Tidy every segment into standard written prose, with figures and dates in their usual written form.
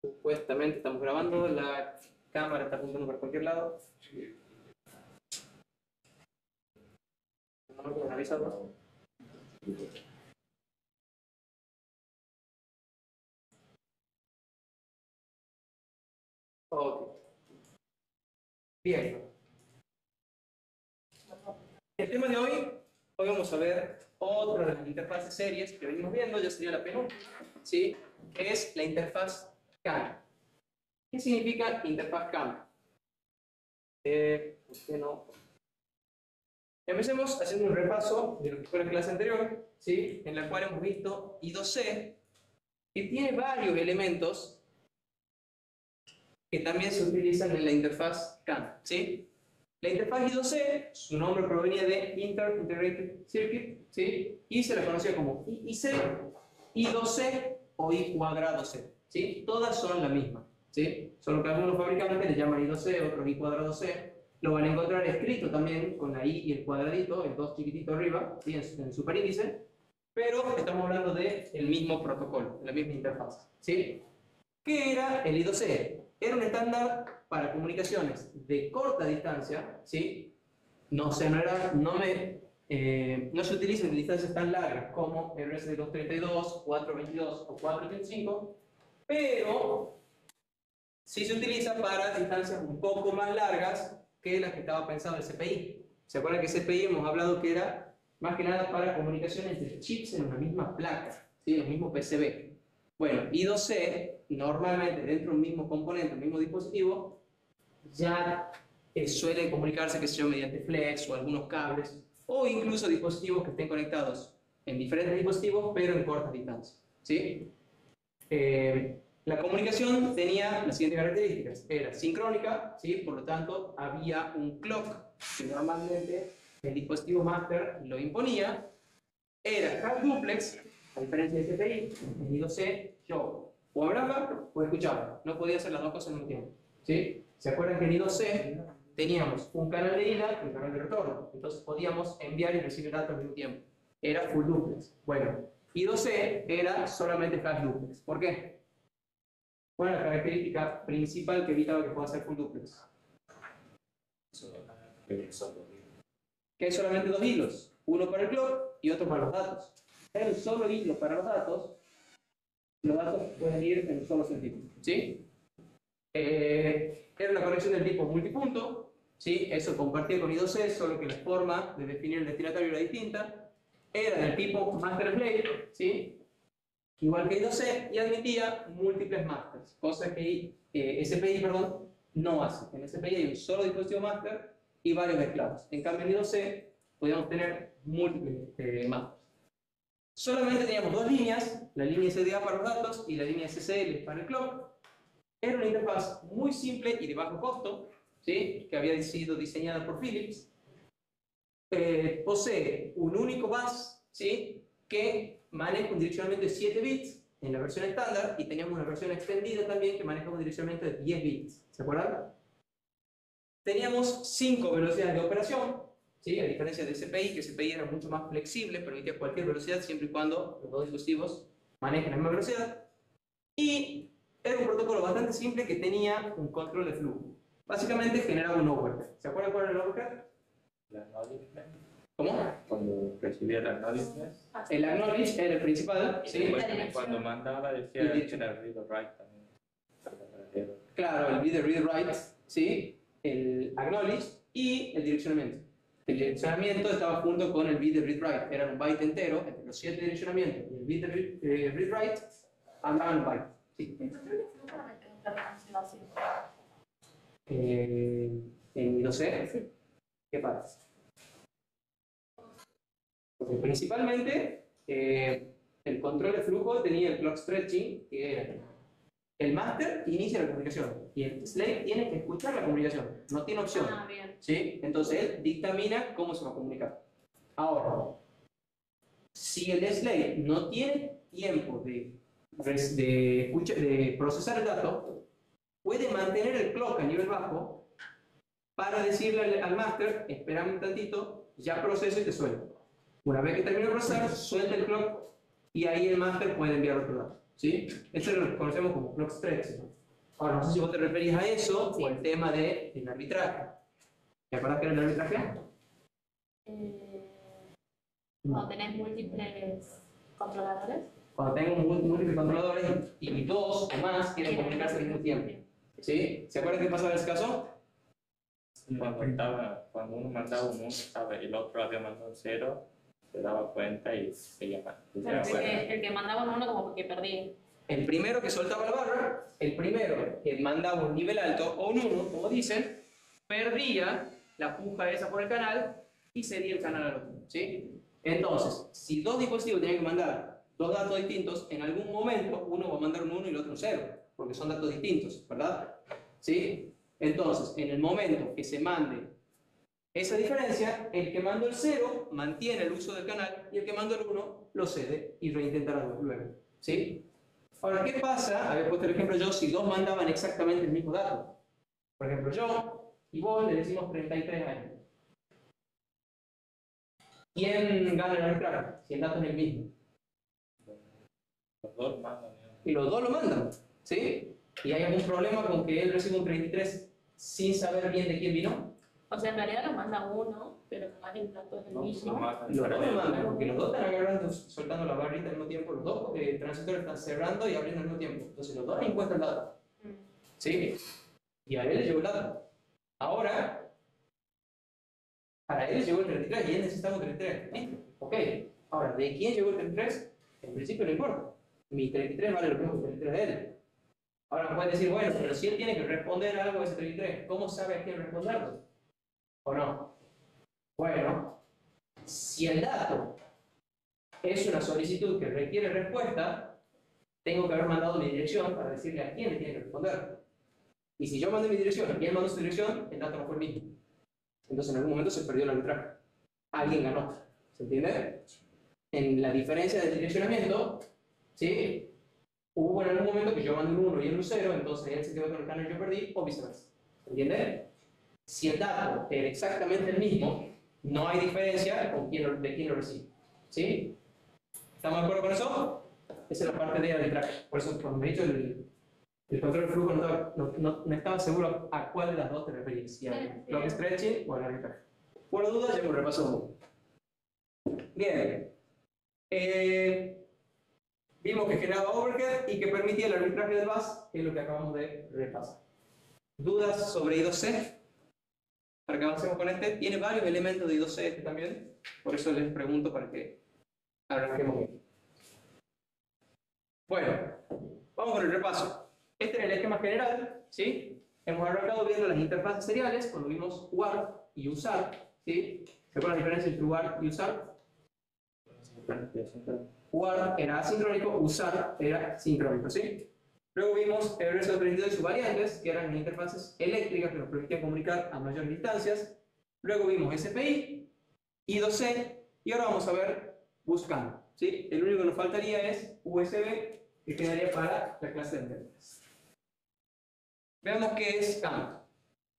Supuestamente estamos grabando, la cámara está apuntando para cualquier lado. No me avisarlo. Ok. Bien. El tema de hoy vamos a ver otra de las interfaces series que venimos viendo, ya sería la penúltima, ¿sí? Es la interfaz CAN. ¿Qué significa interfaz CAN? ¿Por qué no? Empecemos haciendo un repaso de lo que fue la clase anterior, ¿sí? En la cual hemos visto I2C, que tiene varios elementos que también se utilizan en la interfaz CAN, ¿sí? La interfaz I2C, su nombre provenía de Integrated Circuit, ¿sí? Y se la conocía como IIC, I2C o I cuadrado C, ¿sí? Todas son la misma, ¿sí? Solo que algunos fabricantes le llaman I2C, otros I cuadrado C. Lo van a encontrar escrito también con la I y el cuadradito, el 2 chiquitito arriba, ¿sí? En el superíndice, pero estamos hablando del mismo protocolo, de la misma interfaz, ¿sí? ¿Qué era el I2C? Era un estándar para comunicaciones de corta distancia, ¿sí? No se utiliza en distancias tan largas como el RS232, 422 o 485, pero sí se utiliza para distancias un poco más largas que las que estaba pensado el CPI. ¿Se acuerdan que CPI hemos hablado que era más que nada para comunicaciones entre chips en una misma placa, ¿sí? En el mismo PCB. Bueno, I2C, normalmente dentro de un mismo componente, un mismo dispositivo, ya suele comunicarse, que se yo, mediante flex o algunos cables, o incluso dispositivos que estén conectados en diferentes dispositivos, pero en cortas distancias, ¿sí? La comunicación tenía las siguientes características. Era sincrónica, ¿sí? Por lo tanto, había un clock que normalmente el dispositivo master lo imponía. Era half duplex, a diferencia de CPI, en I2C, yo o hablaba o escuchaba. No podía hacer las dos cosas al mismo tiempo, ¿sí? ¿Se acuerdan que en I2C teníamos un canal de ida y un canal de retorno? Entonces podíamos enviar y recibir datos al mismo tiempo. Era full duplex. Bueno, I2C era solamente half duplex. ¿Por qué? ¿Cuál es la característica principal que evitaba que pueda ser full duplex? Que hay solamente dos hilos, uno para el clock y otro para los datos. Hay un solo hilo para los datos pueden ir en un solo sentido, ¿sí? Era una conexión del tipo multipunto, ¿sí? Eso compartía con I2C, solo que la forma de definir el destinatario era distinta. Era del tipo master-slave, ¿sí? Igual que I2C, y admitía múltiples masters, cosa que SPI, perdón, no hace. En SPI hay un solo dispositivo master y varios esclavos. En cambio, en I2C podíamos tener múltiples masters. Solamente teníamos dos líneas, la línea SDA para los datos y la línea SSL para el clock. Era una interfaz muy simple y de bajo costo, ¿sí? Que había sido diseñada por Philips. Posee un único bus, ¿sí? Que maneja un direccionamiento de 7 bits en la versión estándar, y teníamos una versión extendida también que maneja un direccionamiento de 10 bits. ¿Se acuerdan? Teníamos 5 velocidades de operación, ¿sí? A diferencia de CPI, que CPI era mucho más flexible, permitía cualquier velocidad siempre y cuando los dos dispositivos manejen la misma velocidad. Y era un protocolo bastante simple que tenía un control de flujo. Básicamente generaba un overhead. ¿Se acuerdan cuál era el overhead? La acknowledgement. ¿Cómo? Cuando recibía el acknowledgement. El acknowledge era el principal, ¿sí? Cuando mandaba decía que era read or write también. Claro, el read write, ¿sí? El acknowledge y el direccionamiento. El direccionamiento estaba junto con el bit de read write. Era un byte entero entre los 7 direccionamientos y el bit de read write andaban un byte. Sí. No sé. ¿Qué pasa? Porque principalmente el control de flujo tenía el clock stretching, que era el master inicia la comunicación y el slave tiene que escuchar la comunicación, no tiene opción. ¿Sí? Entonces él dictamina cómo se va a comunicar. Ahora, si el slave no tiene tiempo de procesar el dato, puede mantener el clock a nivel bajo para decirle al master: espérame un tantito, ya proceso y te suelto. Una vez que termine de procesar, suelta el clock y ahí el master puede enviar otro dato. ¿sí? Esto lo conocemos como clock stretching. Ahora, no sé si vos te referís a eso o al tema del arbitraje. ¿Te acuerdas que era el arbitraje? Cuando tenés múltiples controladores. Cuando tengo múltiples controladores y dos o más quieren comunicarse al mismo tiempo. ¿Sí? ¿Se acuerdan qué pasaba en ese caso? Cuando uno mandaba un 1, ¿sabe? Y el otro había mandado un 0, se daba cuenta y se llamaba. El que mandaba un 1 como que perdía. El primero que soltaba la barra, el primero que mandaba un nivel alto o un 1, como dicen, perdía la puja esa por el canal y cedía el canal al otro. ¿Sí? Entonces, si dos dispositivos tienen que mandar dos datos distintos, en algún momento uno va a mandar un 1 y el otro un 0, porque son datos distintos, ¿verdad? ¿Sí? Entonces, en el momento que se mande esa diferencia, el que mandó el 0 mantiene el uso del canal y el que mandó el 1 lo cede y reintentará luego. ¿Sí? Ahora, ¿qué pasa? Había puesto el ejemplo yo si dos mandaban exactamente el mismo dato. Por ejemplo, yo y vos le decimos 33 años. ¿Quién gana el arbitraje? Si el dato es el mismo. Los dos mandan. Y los dos lo mandan, ¿sí? ¿Y hay algún problema con que él reciba un 33 sin saber bien de quién vino? O sea, en realidad lo manda uno, pero además el dato es el mismo. Los dos lo mandan, porque los dos están agarrando, soltando la barrita al mismo tiempo, los dos transitores están cerrando y abriendo al mismo tiempo. Entonces los dos han impuesto el dato. ¿Sí? Y a él le llegó el dato. Ahora, para él llegó el 33 y él necesitaba un 33. ¿Listo? Ok. Ahora, ¿de quién llegó el 33? En principio no importa. Mi 33 vale lo mismo que el 33 de él. Ahora me pueden decir, bueno, pero si él tiene que responder algo de ese 33, ¿cómo sabe a quién responderlo? ¿O no? Bueno, si el dato es una solicitud que requiere respuesta, tengo que haber mandado mi dirección para decirle a quién le tiene que responder. Y si yo mandé mi dirección y él mandó su dirección, el dato no fue el mismo. Entonces en algún momento se perdió el arbitraje. Alguien ganó. ¿Se entiende? En la diferencia del direccionamiento, ¿sí? Hubo en algún momento que yo mandé un 1 y él un 0, entonces él se quedó con el canal y yo perdí, o viceversa. ¿Se entiende? Si el dato era exactamente el mismo, no hay diferencia de quién lo recibe. ¿Sí? ¿Estamos de acuerdo con eso? Esa es la parte de arbitraje. Por eso cuando me he dicho el control de flujo no estaba seguro a cuál de las dos te referías, si al clock stretching o al arbitraje. Por dudas, ya me repaso. Bien. Vimos que generaba overhead y que permitía el arbitraje del bus, que es lo que acabamos de repasar. ¿Dudas sobre I2C? Para que avancemos con este. Tiene varios elementos de I2C este también, por eso les pregunto para que arranquemos bien. Bueno, vamos con el repaso. Este es el esquema general, ¿sí? Hemos arrancado viendo las interfaces seriales cuando vimos warp y usar, ¿sí? ¿Se acuerdan la diferencia entre warp y usar? Warp era asincrónico, usar era sincrónico, ¿sí? Luego vimos el RS232 y sus variantes, que eran interfaces eléctricas que nos permitían comunicar a mayores distancias. Luego vimos SPI, I2C, y ahora vamos a ver buscando, ¿sí? El único que nos faltaría es USB, que quedaría para la clase de interfaces. Veamos qué es CAM.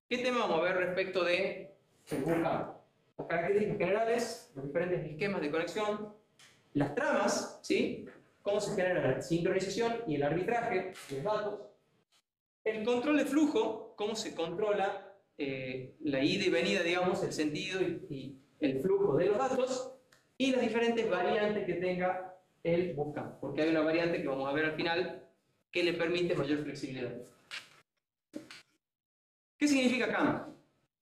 ¿Qué tema vamos a ver respecto de CAM? Las características generales, los diferentes esquemas de conexión, las tramas, ¿sí? Cómo se genera la sincronización y el arbitraje de los datos, el control de flujo, cómo se controla la ida y venida, digamos, el sentido y el flujo de los datos, y las diferentes variantes que tenga el buscam, porque hay una variante que vamos a ver al final que le permite mayor flexibilidad. ¿Qué significa CAM?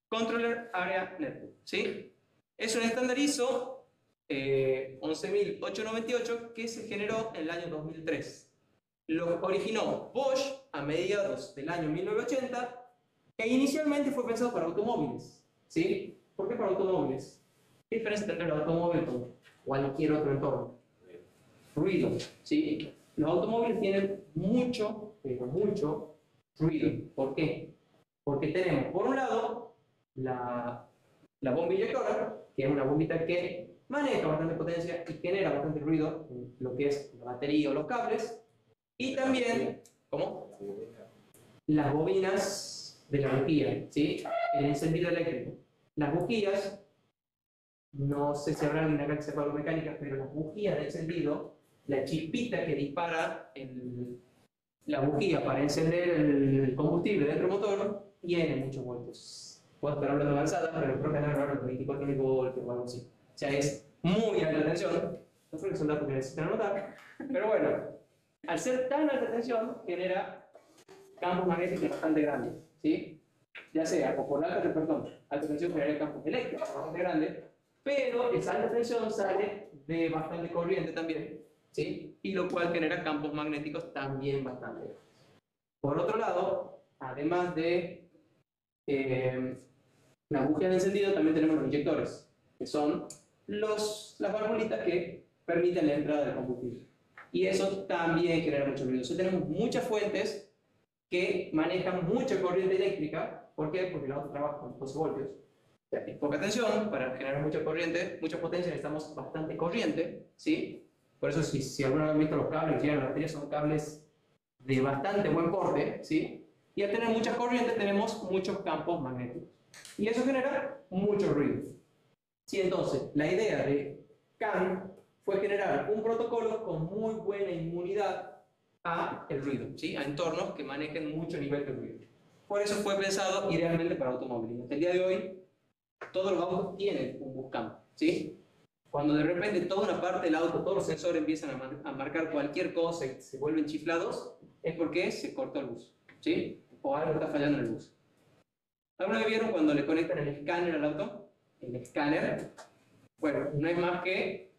Controller Area Network, ¿sí? Es un estándar ISO 11898 que se generó en el año 2003. Lo originó Bosch a mediados del año 1980 e inicialmente fue pensado para automóviles, ¿sí? ¿Por qué para automóviles? ¿Qué diferencia tendrá el automóvil con cualquier otro entorno? Ruido, ¿sí? Los automóviles tienen mucho, pero mucho ruido. ¿Por qué? Porque tenemos, por un lado, la bomba inyectora, que es una bombita que maneja bastante potencia y genera bastante ruido en lo que es la batería o los cables. Y también, ¿cómo? Las bobinas de la bujía, ¿sí? El encendido eléctrico. Las bujías, no sé si habrá alguien acá que sepa algo de mecánica, pero las bujías de encendido la chispita que dispara la bujía para encender el combustible dentro del motor tiene muchos voltios. Puedo estar hablando de avanzada, pero creo que no hablar de 24.000 voltios o algo así. O sea, es muy alta tensión. No creo que son datos que necesitan anotar, pero bueno, al ser tan alta tensión, genera campos magnéticos bastante grandes, ¿sí? Ya sea o por alta tensión genera campos eléctricos bastante grandes, pero esa alta tensión sale de bastante corriente también, ¿sí? Y lo cual genera campos magnéticos también bastante grandes. Por otro lado, además de la bujía de encendido, también tenemos los inyectores, que son las valvulitas que permiten la entrada del combustible. Y eso también genera mucho ruido. Entonces tenemos muchas fuentes que manejan mucha corriente eléctrica. ¿Por qué? Porque el auto trabaja con 12 voltios. O sea, es poca tensión, para generar mucha corriente, mucha potencia necesitamos bastante corriente, ¿sí? Por eso si alguna vez han visto los cables que llevan las baterías son cables de bastante buen porte, ¿sí? Y al tener mucha corriente tenemos muchos campos magnéticos. Y eso genera mucho ruido. Sí, entonces, la idea de CAN fue generar un protocolo con muy buena inmunidad a el ruido, ¿sí? A entornos que manejen mucho nivel de ruido. Por eso fue pensado idealmente para automóviles. Hasta el día de hoy, todos los autos tienen un bus CAN, ¿sí? Cuando de repente toda una parte del auto, todos los sensores empiezan a marcar cualquier cosa y se vuelven chiflados, es porque se cortó el bus, ¿sí? O algo está fallando en el bus. ¿Alguna vez vieron cuando le conectan el escáner al auto? El escáner, bueno, no es más que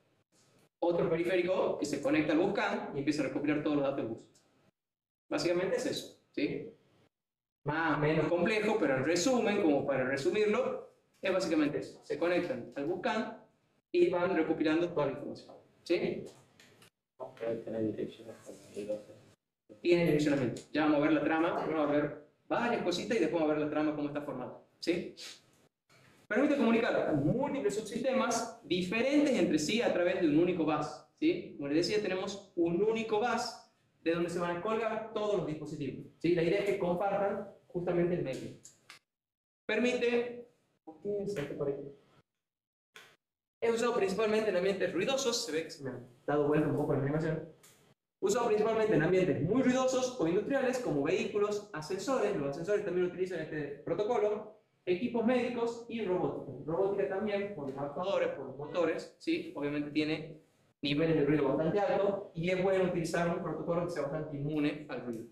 otro periférico que se conecta al bus CAN y empieza a recopilar todos los datos del bus. Básicamente es eso, ¿sí? Más o menos complejo, pero en resumen, como para resumirlo, es básicamente eso. Se conectan al bus CAN y van recopilando toda la información, ¿sí? Tiene direcciones y 12. Tiene direccionamiento. Ya vamos a ver la trama, vamos a ver varias cositas y después vamos a ver la trama cómo está formada, ¿sí? Permite comunicar múltiples subsistemas diferentes entre sí a través de un único bus, ¿sí? Como les decía, tenemos un único bus de donde se van a colgar todos los dispositivos, ¿sí? La idea es que compartan justamente el medio. Permite... Es usado principalmente en ambientes ruidosos, se ve que se me ha dado vuelta un poco la animación. Usado principalmente en ambientes muy ruidosos o industriales como vehículos, ascensores, los ascensores también utilizan este protocolo, equipos médicos y robótica. Robótica también, por los actuadores, por los motores, ¿sí? Obviamente tiene niveles de ruido bastante altos y es bueno utilizar un protocolo que sea bastante inmune al ruido.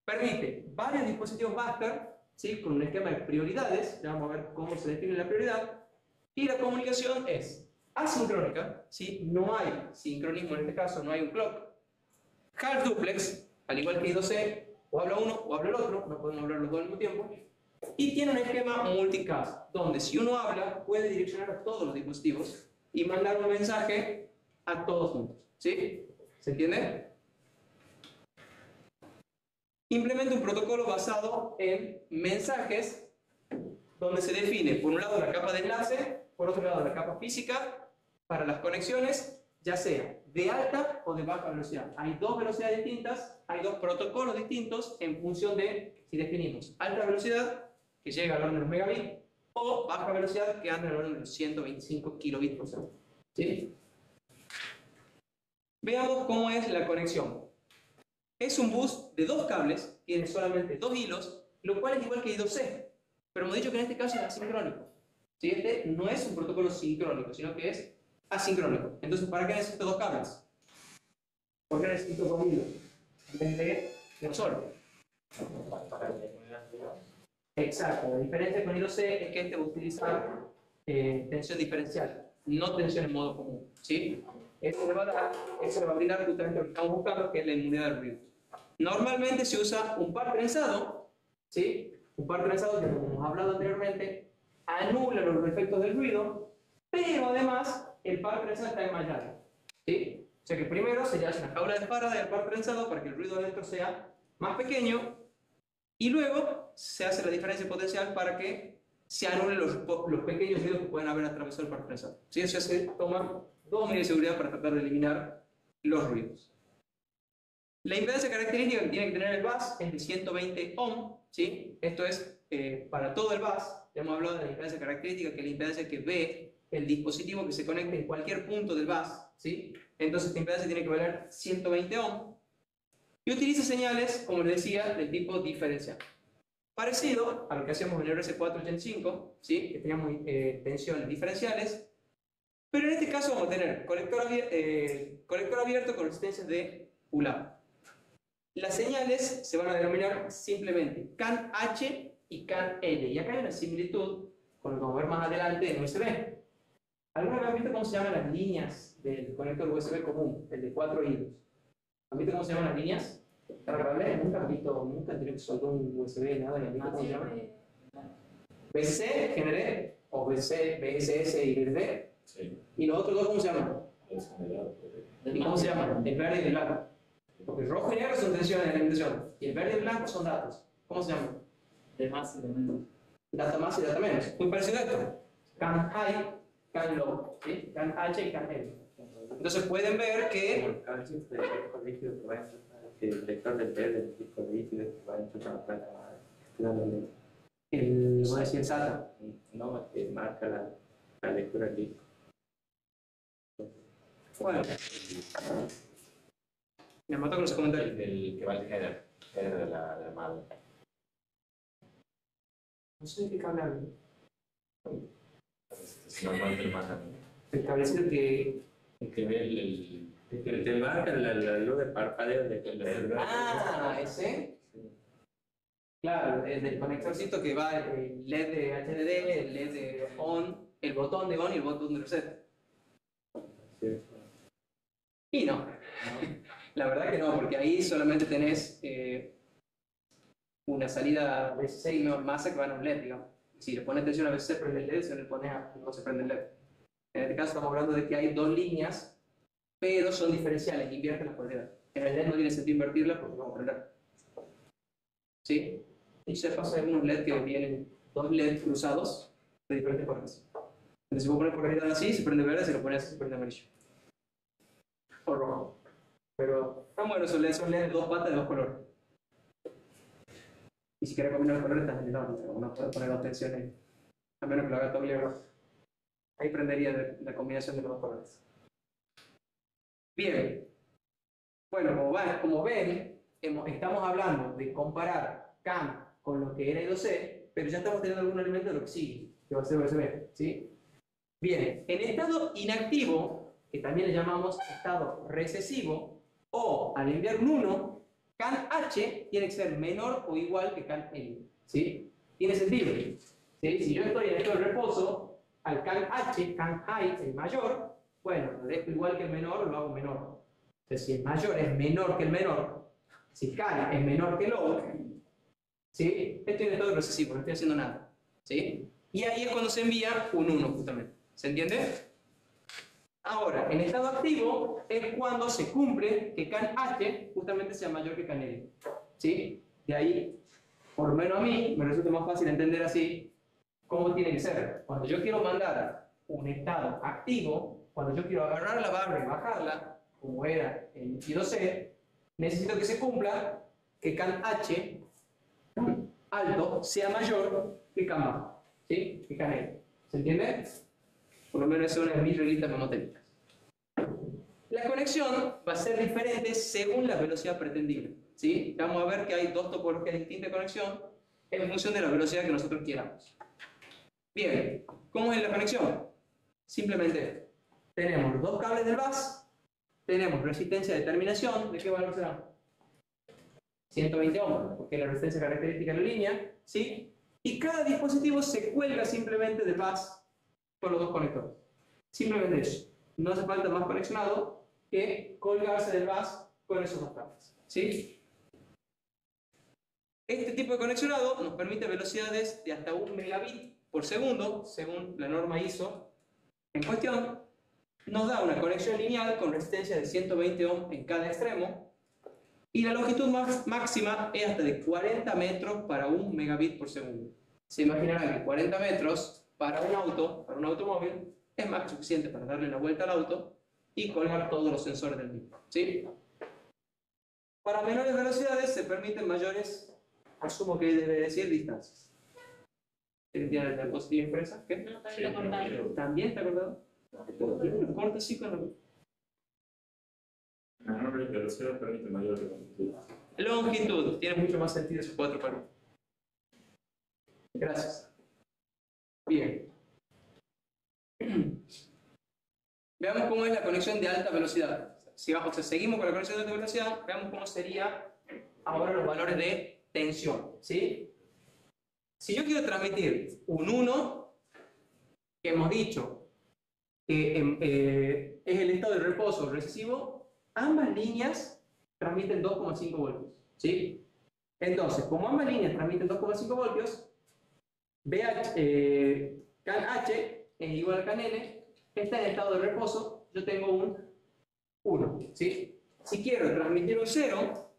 Permite varios dispositivos master, ¿sí? Con un esquema de prioridades, ya vamos a ver cómo se define la prioridad, y la comunicación es asincrónica, ¿sí? No hay sincronismo en este caso, no hay un clock. Half duplex, al igual que I2C, o habla uno o habla el otro, no podemos hablar los dos al mismo tiempo. Y tiene un esquema multicast, donde si uno habla, puede direccionar a todos los dispositivos y mandar un mensaje a todos juntos, ¿sí? ¿Se entiende? Implementa un protocolo basado en mensajes, donde se define, por un lado, la capa de enlace, por otro lado, la capa física, para las conexiones, ya sea de alta o de baja velocidad. Hay dos velocidades distintas, hay dos protocolos distintos en función de si definimos alta velocidad, que llega al orden de los megabits, o baja velocidad, que anda al orden de los 125 kilobits por segundo, ¿sí? Veamos cómo es la conexión. Es un bus de dos cables, tiene solamente dos hilos, lo cual es igual que I2C, pero hemos dicho que en este caso es asincrónico, ¿sí? Este no es un protocolo sincrónico, sino que es asincrónico. Entonces, ¿para qué necesito dos cables? ¿Por qué necesito dos hilos en vez de un solo? Exacto, la diferencia con I2C es que este va a utilizar tensión diferencial, no tensión en modo común, ¿sí? Eso le va a brindar justamente lo que estamos buscando, que es la inmunidad del ruido. Normalmente se usa un par trenzado, ¿sí? Un par trenzado que, como hemos hablado anteriormente, anula los efectos del ruido, pero además el par trenzado está enmallado, ¿sí? O sea que primero se le hace una jaula de Faraday al par trenzado para que el ruido adentro sea más pequeño, y luego se hace la diferencia potencial para que se anulen los pequeños ruidos que pueden haber atravesado el par trenzado, ¿sí? Eso se toma dos medidas de seguridad para tratar de eliminar los ruidos. La impedancia característica que tiene que tener el bus es de 120 ohm, ¿sí? Esto es para todo el bus. Ya hemos hablado de la impedancia característica, que es la impedancia que ve el dispositivo que se conecte en cualquier punto del bus, ¿sí? entonces esta impedancia tiene que valer 120 ohm. Y utiliza señales, como les decía, del tipo diferencial. Parecido a lo que hacíamos en el RS485, ¿sí? Que teníamos tensiones diferenciales, pero en este caso vamos a tener colector abierto con resistencias de pull-up. Las señales se van a denominar simplemente CAN H y CAN L. Y acá hay una similitud con lo que vamos a ver más adelante en USB. ¿Alguna vez han visto cómo se llaman las líneas del conector USB común, el de 4 hilos? ¿Han visto cómo se llaman las líneas? ¿Cargables? Nunca han visto, nunca han tenido que soldar un USB, nada, y han visto cómo se llaman. BC, GND, o BC, BSS y BD. Sí. ¿Y los otros dos cómo se llaman? Es generado. ¿Y cómo se llaman? El verde y el blanco. Porque el rojo y negro son tensiones de alimentación, y el verde y el blanco son datos. ¿Cómo se llaman? De más y de menos. Data más y data menos. Muy parecido a esto. CAN high, CAN low. ¿Sí? CAN H y CAN L. Entonces pueden ver que El disco líquido que va a entrar, el lector del LED del disco líquido que va a entrar a la placa externa el, voy a decir el SATA. no, que marca la lectura del disco. Bueno, me mató con los comentarios. El que va al header de la madre. No sé de qué cable hablo. Es normal que lo mandan. El cablecito que. El que ve el te marca la luz de parpadeo de Ah, ese. Sí. Claro, el del conectorcito que va el LED de HDD, el LED de ON, el botón de ON y el botón de reset. Sí. Y no. La verdad que no, porque ahí solamente tenés una salida de 6 masa que van a un LED, digamos. Si le pones tensión a veces se prende el LED, si no le pones no se prende el LED. En este caso estamos hablando de que hay dos líneas, pero son diferenciales, invierten las polaridades. En el LED no tiene sentido invertirlas porque vamos a prender. ¿Sí? Y se pasa en unos LED que vienen dos LED cruzados de diferentes colores. Entonces si vos pones polaridad así, se prende verde, si lo pones así, se prende amarillo. O rojo. Pero están buenos esos LED de dos patas de dos colores. Y si quieres combinar los colores también no puede poner dos tensiones, a menos que lo haga doble rojo. Ahí prendería la combinación de los dos colores. Bien. Bueno, como ven, estamos hablando de comparar CAN con lo que era I2C, pero ya estamos teniendo algún elemento de lo que sigue, que va a ser USB, ¿sí? Bien, en estado inactivo, que también le llamamos estado recesivo, o al enviar un 1, CAN H tiene que ser menor o igual que CAN L, ¿sí? Tiene sentido, ¿sí? Si yo estoy en estado de reposo, al CAN H, CAN high, el mayor, bueno, lo dejo igual que el menor, lo hago menor. Entonces, si el mayor es menor que el menor, si CAN es menor que low, ¿sí? Estoy en estado recesivo, no estoy haciendo nada, ¿sí? Y ahí es cuando se envía un 1, justamente. ¿Se entiende? Ahora, en estado activo es cuando se cumple que CAN H justamente sea mayor que CAN L, ¿sí? De ahí, por lo menos a mí, me resulta más fácil entender así cómo tiene que ser. Cuando yo quiero mandar un estado activo, cuando yo quiero agarrar la barra y bajarla, como era en I2C, necesito que se cumpla que CAN H alto sea mayor que CAN bajo, ¿sí? Que CAN L. ¿Se entiende? Por lo menos esa es una de mis reglitas memotécnicas. La conexión va a ser diferente según la velocidad pretendida, ¿sí? Vamos a ver que hay dos topologías distintas de conexión en función de la velocidad que nosotros quieramos. Bien, ¿cómo es la conexión? Simplemente tenemos dos cables del bus, tenemos resistencia de terminación, ¿de qué valor será? 120 ohms, porque es la resistencia característica de la línea, ¿sí? Y cada dispositivo se cuelga simplemente del bus con los dos conectores. Simplemente eso. No hace falta más conexionado que colgarse del bus con esos dos cables, ¿sí? Este tipo de conexionado nos permite velocidades de hasta 1 megabit por segundo, según la norma ISO en cuestión. Nos da una conexión lineal con resistencia de 120 ohms en cada extremo, y la longitud máxima es hasta de 40 metros para 1 megabit por segundo. Se imaginarán que 40 metros para un auto, para un automóvil, es más que suficiente para darle la vuelta al auto y colgar todos los sensores del mismo, ¿sí? Para menores velocidades se permiten mayores, asumo que debe decir, distancias. ¿Tiene la diapositiva impresa? ¿Qué? No, también lo cortaron. ¿También está acordado? Corta así con La menor velocidad permite mayor longitud. Longitud, tiene mucho más sentido esos 4 parámetros. Gracias. Bien. Veamos cómo es la conexión de alta velocidad. Si seguimos con la conexión de alta velocidad, veamos cómo sería ahora los valores de tensión. ¿Sí? Si yo quiero transmitir un 1, que hemos dicho que es el estado de reposo recesivo, ambas líneas transmiten 2,5 voltios. ¿Sí? Entonces, como ambas líneas transmiten 2,5 voltios, CAN H es igual a CAN N, está en estado de reposo, yo tengo un 1. ¿Sí? Si quiero transmitir un 0,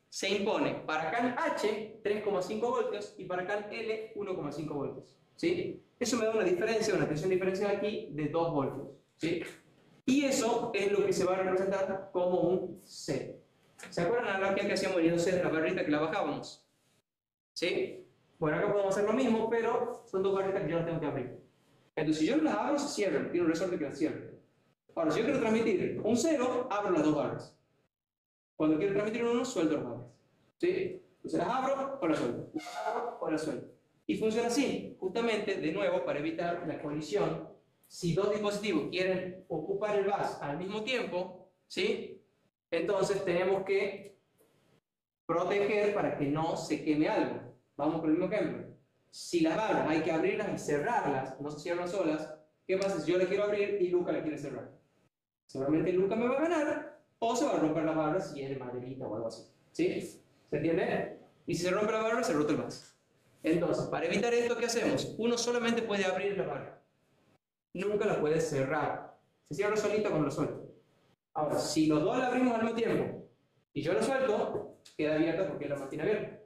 se impone para CAN H 3,5 voltios y para CAN L 1,5 voltios. ¿Sí? Eso me da una diferencia, una tensión diferencial aquí de 2 voltios. ¿Sí? Y eso es lo que se va a representar como un 0. ¿Se acuerdan la analogía que hacíamos en C de la barrita que la bajábamos? ¿Sí? Bueno, acá podemos hacer lo mismo, pero son dos barritas que yo las tengo que abrir. Entonces, si yo no las abro, se cierran. Tiene un resorte que las cierre. Ahora, si yo quiero transmitir un 0, abro las dos barras. Cuando quiero transmitir un 1, suelto las barras. ¿Sí? Entonces las abro o las suelto. Las abro o las suelto. Y funciona así, justamente, de nuevo, para evitar la colisión. Si dos dispositivos quieren ocupar el bus al mismo tiempo, ¿sí? Entonces tenemos que proteger para que no se queme algo. Vamos con el mismo ejemplo. Si las barras hay que abrirlas y cerrarlas, no se cierran solas, ¿qué pasa si yo la quiero abrir y Luca la quiere cerrar? Seguramente Luca me va a ganar, o se va a romper las barras si es de maderita o algo así. ¿Sí? ¿Se entiende? Y si se rompe la barra, se rota el bus. Entonces, para evitar esto, ¿qué hacemos? Uno solamente puede abrir la barra. Nunca la puede cerrar. Se cierra solita cuando lo suelto. Ahora, si los dos la abrimos al mismo tiempo y yo la suelto, queda abierta porque la mantiene abierta.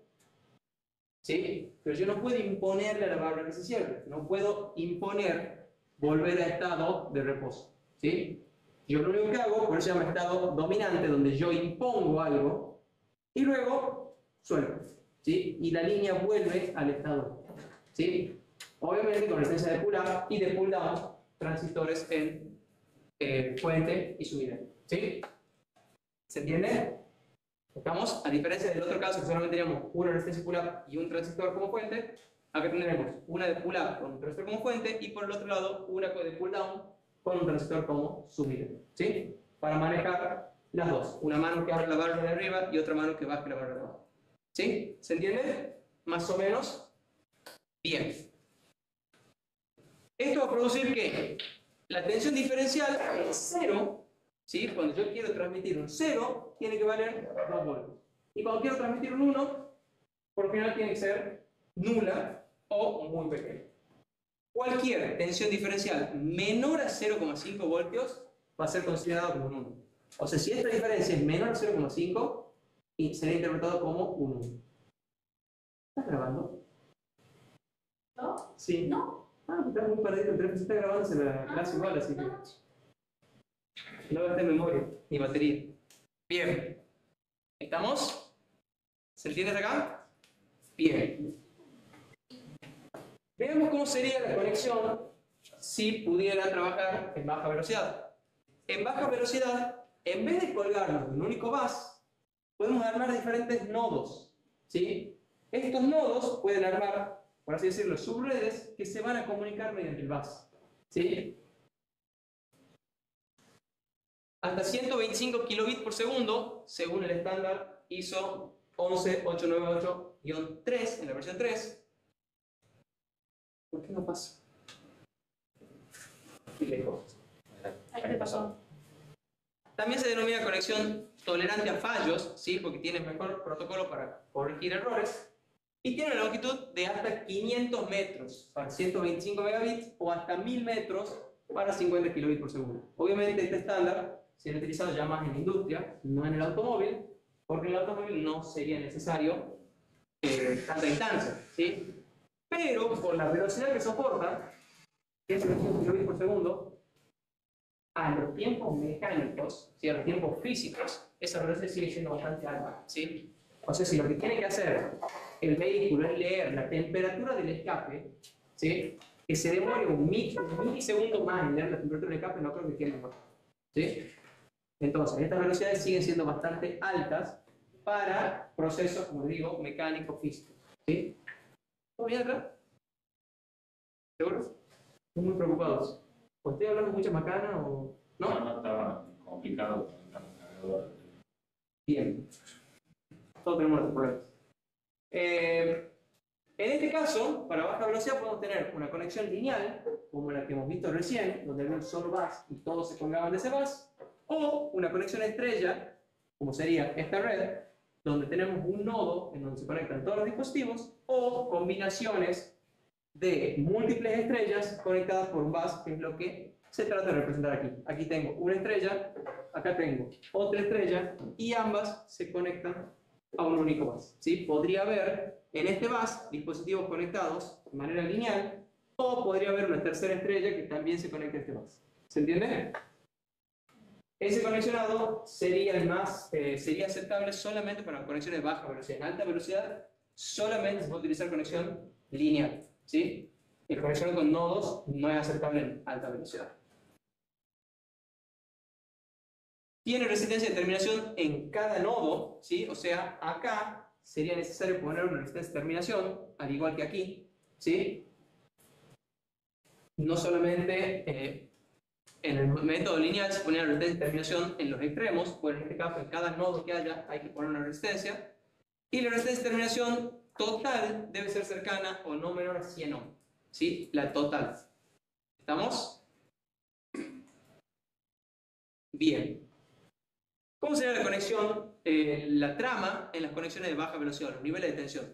¿Sí? Pero yo no puedo imponerle a la barra que se cierre. No puedo imponer volver a estado de reposo. ¿Sí? Yo lo único que hago, por eso se llama estado dominante, donde yo impongo algo y luego suelto. ¿Sí? Y la línea vuelve al estado. ¿Sí? Obviamente con resistencia de pull-up y de pull-down, transistores en fuente y subida. ¿Sí? ¿Se entiende? Estamos, a diferencia del otro caso que solamente teníamos una resistencia pull-up y un transistor como fuente, acá tendremos una de pull-up con un transistor como fuente y por el otro lado una de pull-down con un transistor como subida. ¿Sí? Para manejar las dos. Una mano que abre la barra de arriba y otra mano que baje la barra de abajo. ¿Sí? ¿Se entiende? Más o menos. Bien. Esto va a producir que la tensión diferencial es 0. ¿Sí? Cuando yo quiero transmitir un 0, tiene que valer 2 voltios. Y cuando quiero transmitir un 1, por lo general tiene que ser nula o muy pequeña. Cualquier tensión diferencial menor a 0,5 voltios va a ser considerado como un 1. O sea, si esta diferencia es menor a 0,5, será interpretado como un 1. ¿Estás grabando? ¿No? Sí. No. Ah, estás muy perdido. Si está grabando, se la clase igual, así que no gasté memoria ni batería. Bien. ¿Estamos? ¿Se entiende hasta acá? Bien. Veamos cómo sería la conexión si pudiera trabajar en baja velocidad. En baja velocidad, en vez de colgarnos de un único bus, podemos armar diferentes nodos. ¿Sí? Estos nodos pueden armar, por así decirlo, subredes que se van a comunicar mediante el bus. ¿Sí? Hasta 125 kilobits por segundo, según el estándar ISO 11898-3, en la versión 3. ¿Por qué no pasa? Qué lejos. Ahí te pasó. También se denomina conexión tolerante a fallos, ¿sí? Porque tiene mejor protocolo para corregir errores. Y tiene una longitud de hasta 500 metros para 125 megabits o hasta 1000 metros para 50 kilobits por segundo. Obviamente este estándar se ha utilizado ya más en la industria, no en el automóvil, porque en el automóvil no sería necesario tanta instancia, ¿sí? Pero por la velocidad que soporta, que es 500 kilobits por segundo, a los tiempos mecánicos, ¿sí? A los tiempos físicos, esa velocidad sigue siendo bastante alta, ¿sí? O sea, si lo que tiene que hacer el vehículo es leer la temperatura del escape, ¿sí? Que se demore un milisegundo más en leer la temperatura del escape, no creo que quede mejor, ¿sí? Entonces, estas velocidades siguen siendo bastante altas para procesos, como digo, mecánicos, físicos. ¿Sí? ¿Todo bien acá? ¿Seguros? Están muy preocupados. ¿O estoy hablando mucha macana o no? No, estaba complicado con el navegador. Bien. Todos tenemos nuestros problemas. En este caso, para baja velocidad podemos tener una conexión lineal, como la que hemos visto recién, donde había un solo bus y todos se colgaban de ese bus, o una conexión estrella, como sería esta red, donde tenemos un nodo en donde se conectan todos los dispositivos, o combinaciones de múltiples estrellas conectadas por un bus, que es lo que se trata de representar aquí. Aquí tengo una estrella, acá tengo otra estrella, y ambas se conectan a un único bus. ¿Sí? Podría haber en este bus dispositivos conectados de manera lineal, o podría haber una tercera estrella que también se conecte a este bus. ¿Se entiende? Ese conexionado sería sería aceptable solamente para conexiones de baja velocidad. En alta velocidad solamente se puede utilizar conexión lineal. ¿Sí? El conexionado con nodos no es aceptable en alta velocidad. Tiene resistencia de terminación en cada nodo, ¿sí? O sea, acá sería necesario poner una resistencia de terminación, al igual que aquí, ¿sí? No solamente en el método lineal se ponía la resistencia de terminación en los extremos, pues en este caso en cada nodo que haya hay que poner una resistencia, y la resistencia de terminación total debe ser cercana o no menor a 100 ohms, ¿sí? La total. ¿Estamos? Bien. ¿Cómo sería la conexión, la trama en las conexiones de baja velocidad, los niveles de tensión?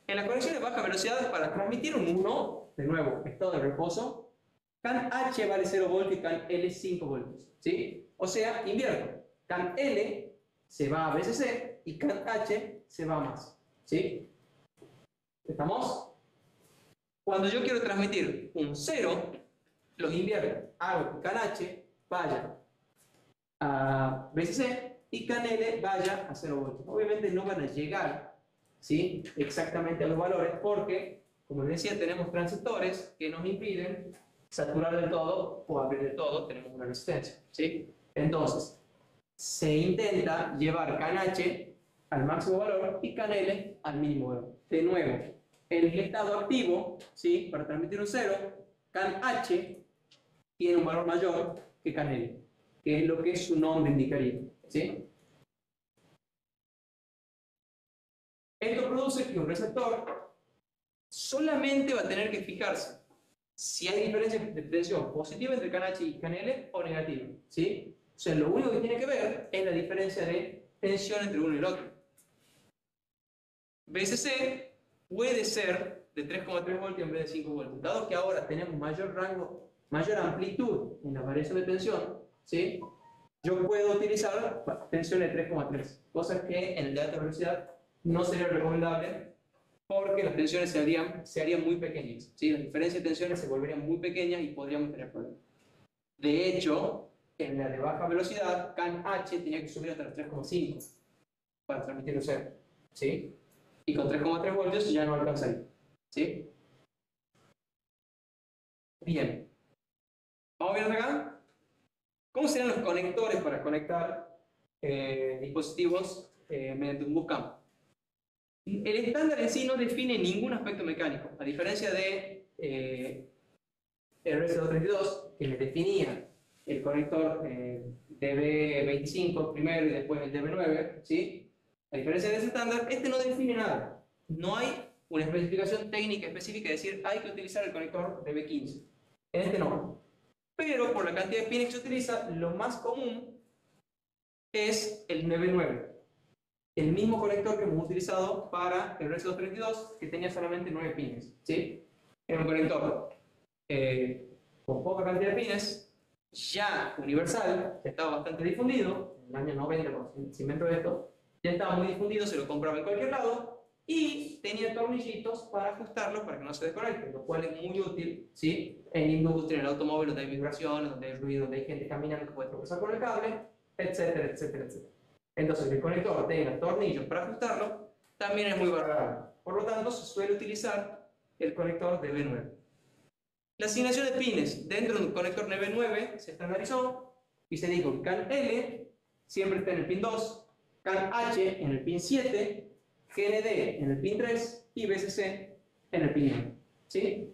En las conexiones de baja velocidad, para transmitir un 1, de nuevo, estado de reposo, CAN H vale 0 voltios y CAN L 5 voltios. ¿Sí? O sea, invierto. CAN L se va a VCC y CAN H se va a más. ¿Sí? ¿Estamos? Cuando yo quiero transmitir un 0, los invierto. Hago que CAN H vaya a VCC y CAN L vaya a 0 voltios. Obviamente no van a llegar, ¿sí?, exactamente a los valores porque, como les decía, tenemos transistores que nos impiden saturar del todo o abrir del todo, tenemos una resistencia. ¿Sí? Entonces, se intenta llevar CAN H al máximo valor y CAN L al mínimo valor. De nuevo, en el estado activo, ¿sí?, para transmitir un 0, CAN H tiene un valor mayor que CAN L, que es lo que su nombre indicaría. ¿Sí? Esto produce que un receptor solamente va a tener que fijarse si hay diferencia de tensión positiva entre CAN H y CAN L o negativa. ¿Sí? O sea, lo único que tiene que ver es la diferencia de tensión entre uno y el otro. VCC puede ser de 3,3 voltios en vez de 5 voltios. Dado que ahora tenemos mayor rango, mayor amplitud en la variación de tensión, ¿sí?, yo puedo utilizar tensión de 3,3, cosas que en el de alta velocidad no sería recomendable porque las tensiones se harían muy pequeñas, ¿sí? Las diferencias de tensiones se volverían muy pequeñas y podríamos tener problemas. De hecho, en la de baja velocidad, CAN H tenía que subir hasta los 3,5 para transmitir un 0, ¿sí? Y con 3,3 voltios ya no alcanzaría, ¿sí? Bien. ¿Vamos bien acá? ¿Cómo serán los conectores para conectar dispositivos mediante un bootcamp? El estándar en sí no define ningún aspecto mecánico, a diferencia de el RS232, que le definía el conector DB25 primero y después el DB9, ¿sí? A diferencia de ese estándar, este no define nada. No hay una especificación técnica específica de decir hay que utilizar el conector DB15. En este no. Pero por la cantidad de pines que se utiliza, lo más común es el 99. El mismo conector que hemos utilizado para el RS232, que tenía solamente 9 pines. ¿Sí? Era un conector con poca cantidad de pines, ya universal, ya estaba bastante difundido. En el año 90, cuando se inventó esto, ya estaba muy difundido, se lo compraba en cualquier lado. Y tenía tornillitos para ajustarlo para que no se desconecte, lo cual es muy útil, ¿sí?, en industria, en el automóvil, donde hay vibraciones, donde hay ruido, donde hay gente caminando que puede tropezar con el cable, etcétera, etcétera, etcétera. Entonces, que el conector tenga tornillos para ajustarlo también es muy valorable. Por lo tanto, se suele utilizar el conector DB9. La asignación de pines dentro de un conector DB9 se estandarizó y se dijo que CAN L siempre está en el pin 2, CAN H en el pin 7, GND en el pin 3 y BCC en el pin 1. ¿Sí?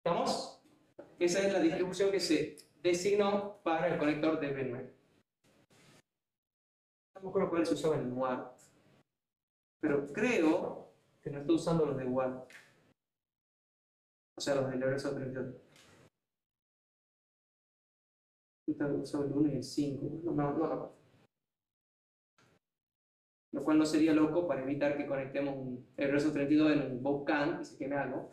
¿Estamos? Esa es la distribución que se designó para el conector de B9. No me acuerdo cuál se usaba en WAT, pero creo que no estoy usando los de WAT. O sea, los del RS-32. Usaba el 1 y el 5. No. Lo cual no sería loco para evitar que conectemos un RS-32 en un Bob CAN y se queme algo.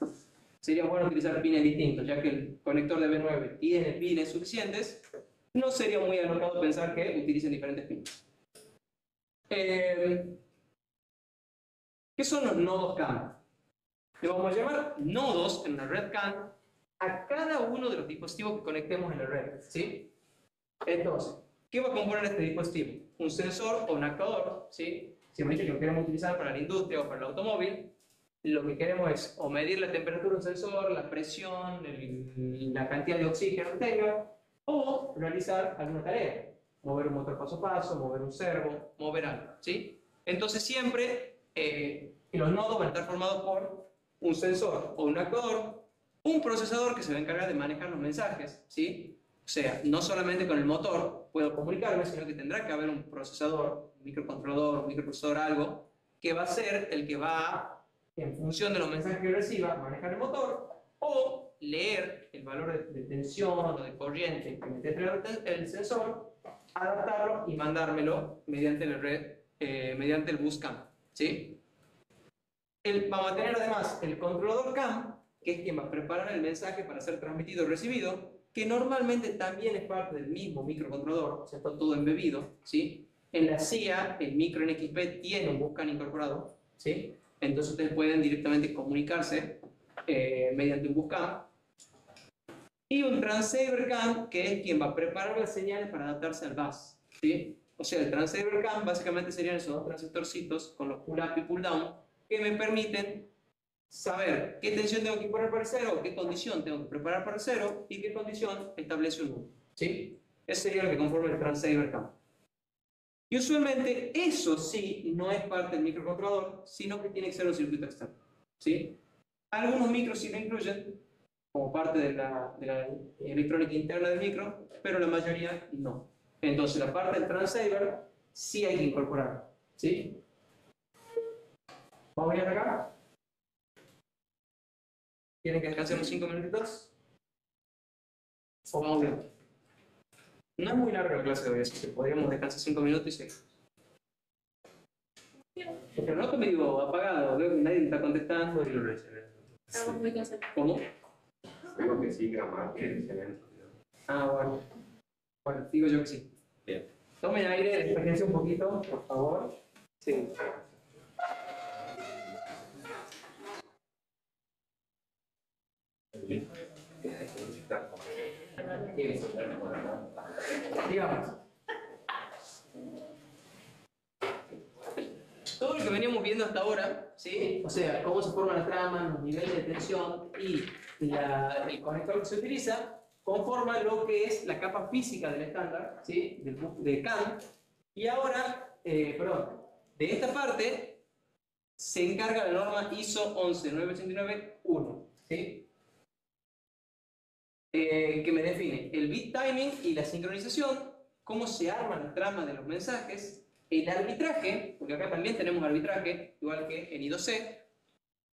Sería bueno utilizar pines distintos, ya que el conector de B9 tiene pines suficientes. No sería muy alocado pensar que utilicen diferentes pines. ¿Qué son los nodos CAN? Le vamos a llamar nodos en una red CAN a cada uno de los dispositivos que conectemos en la red, ¿sí? Entonces, ¿qué va a componer este dispositivo? Un sensor o un actuador, ¿sí? Si hemos dicho que lo queremos utilizar para la industria o para el automóvil, lo que queremos es o medir la temperatura de un sensor, la presión, la cantidad de oxígeno que tenga, o realizar alguna tarea. Mover un motor paso a paso, mover un servo, mover algo, ¿sí? Entonces siempre los nodos van a estar formados por un sensor o un actuador, un procesador que se va a encargar de manejar los mensajes, ¿sí? O sea, no solamente con el motor puedo comunicarme, sino que tendrá que haber un procesador, un microcontrolador, un microprocesador, algo, que va a ser el que va a, en función de los mensajes que reciba, manejar el motor, o leer el valor de tensión o de corriente que me esté el sensor, adaptarlo y mandármelo mediante la red, mediante el bus CAN, ¿sí? Vamos a tener además el controlador CAN, que es quien va a preparar el mensaje para ser transmitido o recibido, que normalmente también es parte del mismo microcontrolador, o sea, está todo embebido, ¿sí? En la CIA, el micro NXP tiene un bus CAN incorporado, ¿sí? Entonces ustedes pueden directamente comunicarse mediante un bus CAN. Y un transceiver CAN, que es quien va a preparar las señales para adaptarse al bus, ¿sí? O sea, el transceiver CAN básicamente serían esos dos transistorcitos con los pull up y pull down que me permiten saber qué tensión tengo que poner para el cero, qué condición tengo que preparar para el cero y qué condición establece un 1, ¿sí? Ese sería lo que conforma el transceiver CAN. Y usualmente eso sí no es parte del microcontrolador, sino que tiene que ser un circuito externo, ¿sí? Algunos micros sí lo incluyen como parte de la electrónica interna del micro, pero la mayoría no. Entonces la parte del transceiver sí hay que incorporarla, ¿sí? ¿Vamos bien acá? ¿Quieren que descansemos 5 minutitos? ¿O vamos bien? No es muy larga la clase de hoy, así que podríamos descansar 5 minutos y seguir. Porque no me digo apagado, veo que nadie me está contestando. Estamos muy cansados. ¿Cómo? Digo que sí, grabar, que excelente. Ah, bueno. Bueno, digo yo que sí. Bien. Tomen aire, despejense un poquito, por favor. Sí. Digamos. Todo lo que veníamos viendo hasta ahora, ¿sí? O sea, cómo se forman las tramas, los niveles de tensión y el conector que se utiliza, conforma lo que es la capa física del estándar, ¿sí? Del CAN. Y ahora, de esta parte se encarga la norma ISO 11989-1, ¿sí? Que me define el bit timing y la sincronización, cómo se arma la trama de los mensajes, el arbitraje, porque acá también tenemos arbitraje, igual que en I2C,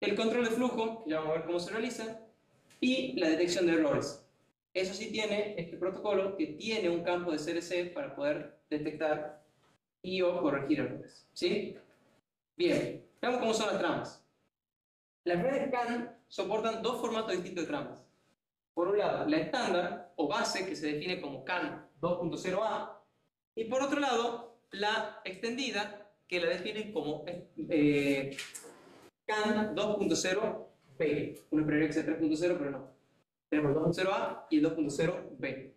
el control de flujo, que ya vamos a ver cómo se realiza, y la detección de errores. Eso sí tiene este protocolo, que tiene un campo de CRC para poder detectar y o corregir errores, ¿sí? Bien, veamos cómo son las tramas. Las redes CAN soportan dos formatos distintos de tramas. Por un lado, la estándar o base, que se define como CAN 2.0A, y por otro lado, la extendida, que la definen como CAN 2.0B. Uno esperaría que sea 3.0, pero no. Tenemos el 2.0A y el 2.0B.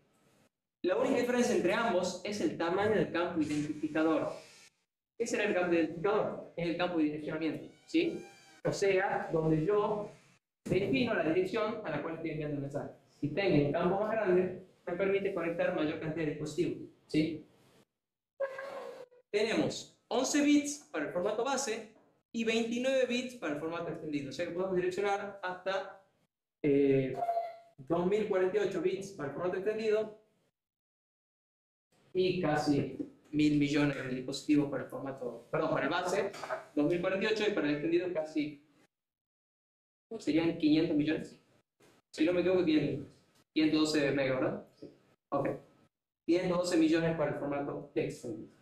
La única diferencia entre ambos es el tamaño del campo identificador. ¿Qué será el campo identificador? Es el campo de direccionamiento, ¿sí? O sea, donde yo defino la dirección a la cual estoy enviando el mensaje. Si tengo un campo más grande, me permite conectar mayor cantidad de dispositivos, ¿sí? Tenemos 11 bits para el formato base y 29 bits para el formato extendido. O sea que podemos direccionar hasta 2048 bits para el formato extendido y casi 1000 millones de dispositivos para el formato, perdón, para el base, 2048, y para el extendido casi serían 500 millones. Si no me equivoco, 512 megas, ¿verdad? Sí. Ok. 512 millones para el formato extendido.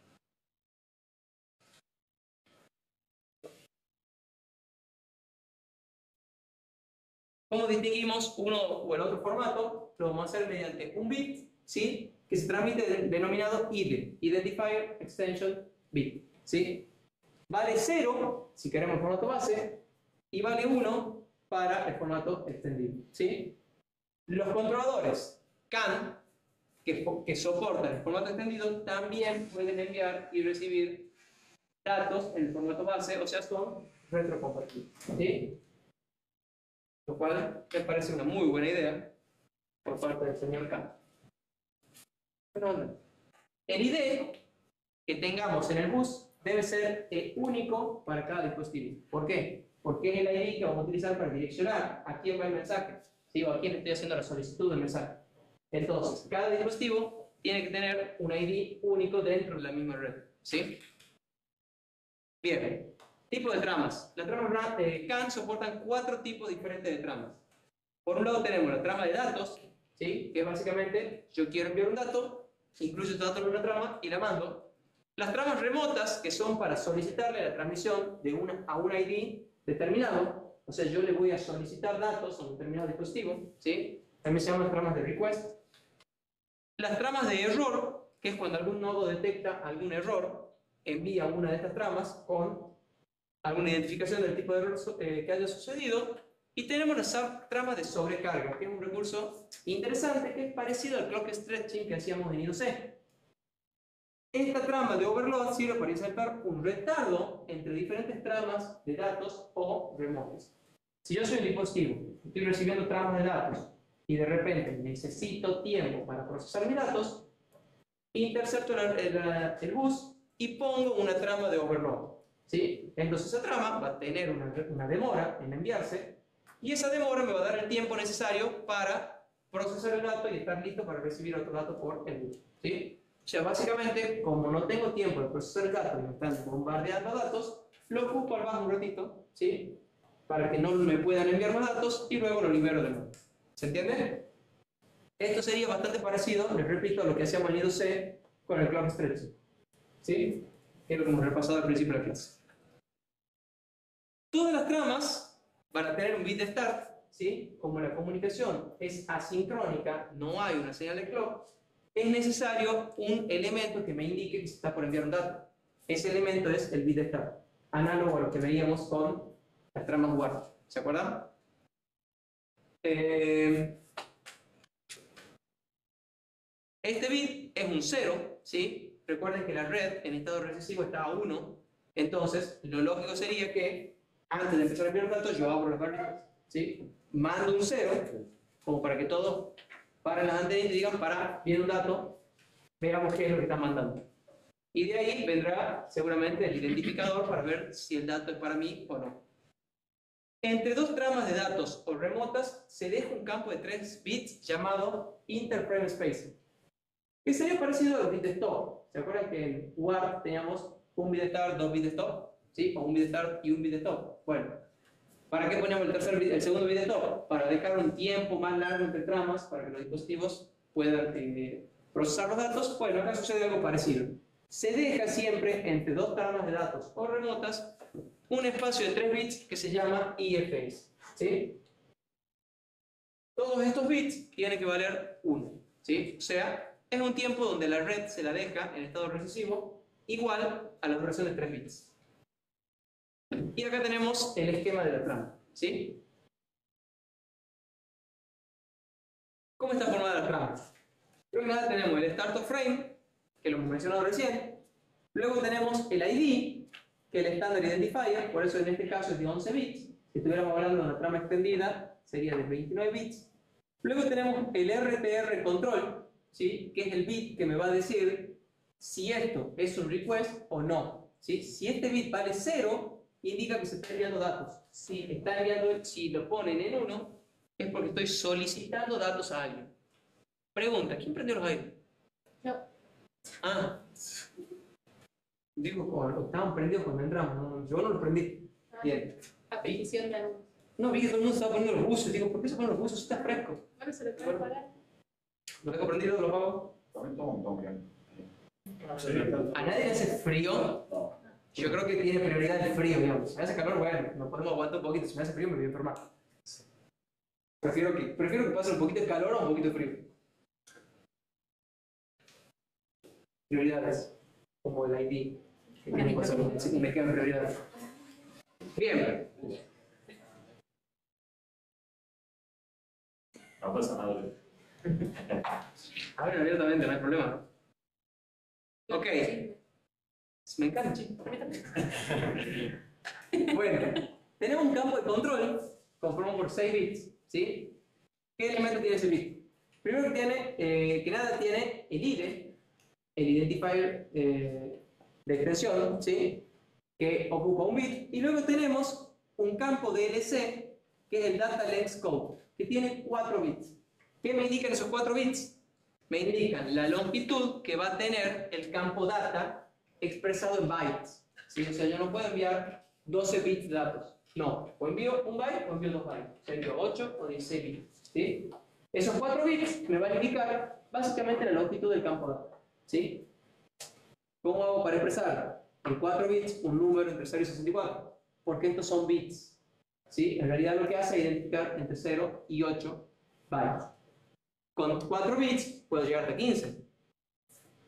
¿Cómo distinguimos uno o el otro formato? Lo vamos a hacer mediante un bit, ¿sí? Que se transmite denominado IDE, Identifier Extension Bit, ¿sí? Vale 0 si queremos el formato base y vale 1 para el formato extendido, ¿sí? Los controladores CAN que soportan el formato extendido también pueden enviar y recibir datos en el formato base, o sea, son retrocompatibles, ¿sí? Lo cual me parece una muy buena idea por parte del señor CAN. El ID que tengamos en el bus debe ser único para cada dispositivo. ¿Por qué? Porque es el ID que vamos a utilizar para direccionar a quién va el mensaje, ¿sí? O a quién estoy haciendo la solicitud del mensaje. Entonces, cada dispositivo tiene que tener un ID único dentro de la misma red, ¿sí? Bien, tipo de tramas. Las tramas CAN soportan 4 tipos diferentes de tramas. Por un lado tenemos la trama de datos, ¿sí? Que básicamente yo quiero enviar un dato, incluyo este dato en una trama y la mando. Las tramas remotas, que son para solicitarle la transmisión a un ID determinado, o sea, yo le voy a solicitar datos a un determinado dispositivo, ¿sí? También se llaman tramas de request. Las tramas de error, que es cuando algún nodo detecta algún error, envía una de estas tramas con alguna identificación del tipo de error que haya sucedido. Y tenemos las tramas de sobrecarga, que es un recurso interesante que es parecido al clock stretching que hacíamos en I2C. Esta trama de overload sirve para insertar un retardo entre diferentes tramas de datos o remotos. Si yo soy un dispositivo, estoy recibiendo tramas de datos y de repente necesito tiempo para procesar mis datos, intercepto el bus y pongo una trama de overload, ¿sí? Entonces esa trama va a tener una demora en enviarse y esa demora me va a dar el tiempo necesario para procesar el dato y estar listo para recibir otro dato por el bus, ¿sí? O sea, básicamente, como no tengo tiempo de procesar el dato y me están bombardeando datos, lo ocupo al bajo un ratito, ¿sí? Para que no me puedan enviar más datos y luego lo libero de nuevo. ¿Se entiende? Esto sería bastante parecido, les repito, a lo que hacíamos en I2C con el clock stretching, ¿sí? Que es lo que hemos repasado al principio de la clase. Todas las tramas van a tener un bit de start, ¿sí? Como la comunicación es asincrónica, no hay una señal de clock, es necesario un elemento que me indique que se está por enviar un dato. Ese elemento es el bit de start, análogo a lo que veíamos con las tramas WARP. ¿Se acuerdan? Este bit es un 0, ¿sí? Recuerden que la red en estado recesivo está a 1, entonces lo lógico sería que antes de empezar a enviar datos yo abro las barritas, ¿sí? Mando un 0, como para que todos paren las antenas y digan, para, viene un dato, veamos qué es lo que está mandando. Y de ahí vendrá seguramente el identificador para ver si el dato es para mí o no. Entre dos tramas de datos o remotas se deja un campo de 3 bits llamado interframe spacing, que sería parecido a los bits de stop. ¿Se acuerdan que en WARP teníamos un bit de start, 2 bits de stop? ¿Sí? O un bit de start y un bit de stop. Bueno, ¿para qué ponemos el segundo bit de stop? Para dejar un tiempo más largo entre tramas para que los dispositivos puedan procesar los datos. Bueno, acá sucede algo parecido. Se deja siempre entre dos tramas de datos o remotas un espacio de 3 bits que se llama IFS, ¿sí? Todos estos bits tienen que valer 1, ¿sí? O sea, es un tiempo donde la red se la deja en estado recesivo igual a la duración de 3 bits. Y acá tenemos el esquema de la trama, ¿sí? ¿Cómo está formada la trama? Primero que nada tenemos el start of frame, que lo hemos mencionado recién. Luego tenemos el ID, que es el Standard Identifier, por eso en este caso es de 11 bits. Si estuviéramos hablando de una trama extendida, sería de 29 bits. Luego tenemos el RTR control, ¿sí? Que es el bit que me va a decir si esto es un request o no. ¿Sí? Si este bit vale 0, indica que se está enviando datos. Si lo ponen en 1, es porque estoy solicitando datos a alguien. Pregunta, ¿quién prendió los aires? Yo. Ah. Digo, estaban prendidos cuando entramos. No, yo no los prendí. Bien. A petición de algunos. No, vi que todo el mundo estaba poniendo los buses. Digo, ¿por qué se ponen los buses? Está fresco. Bueno, se lo puede pagar. ¿Lo tengo prendido? ¿Lo pago? También tomo bien. ¿A nadie le hace frío? No. Yo creo que tiene prioridad el frío, digamos. Si me hace calor, bueno, nos podemos aguantar un poquito. Si me hace frío, me voy a enfermar. Prefiero que pase un poquito de calor o un poquito de frío. Prioridades, como el ID, que tiene cosas que me quedan prioridades. Bien. No pasa nada. Abren abiertamente, no hay problema. Ok. Me encanta, chico. Bueno, tenemos un campo de control conformado por 6 bits, ¿sí? ¿Qué elemento tiene ese bit? Primero que nada tiene el IDE, el identifier de extensión, ¿sí? Que ocupa un bit, y luego tenemos un campo de DLC, que es el Data Length Code, que tiene 4 bits. ¿Qué me indican esos 4 bits? Me indican la longitud que va a tener el campo data expresado en bytes, ¿sí? O sea, yo no puedo enviar 12 bits de datos. No, o envío un byte o envío 2 bytes. O sea, envío 8 o 16 bits, ¿sí? Esos 4 bits me van a indicar básicamente la longitud del campo data, ¿sí? ¿Cómo hago para expresar en 4 bits un número entre 0 y 64? Porque estos son bits, ¿sí? En realidad lo que hace es identificar entre 0 y 8 bytes. Con 4 bits puedo llegar hasta 15.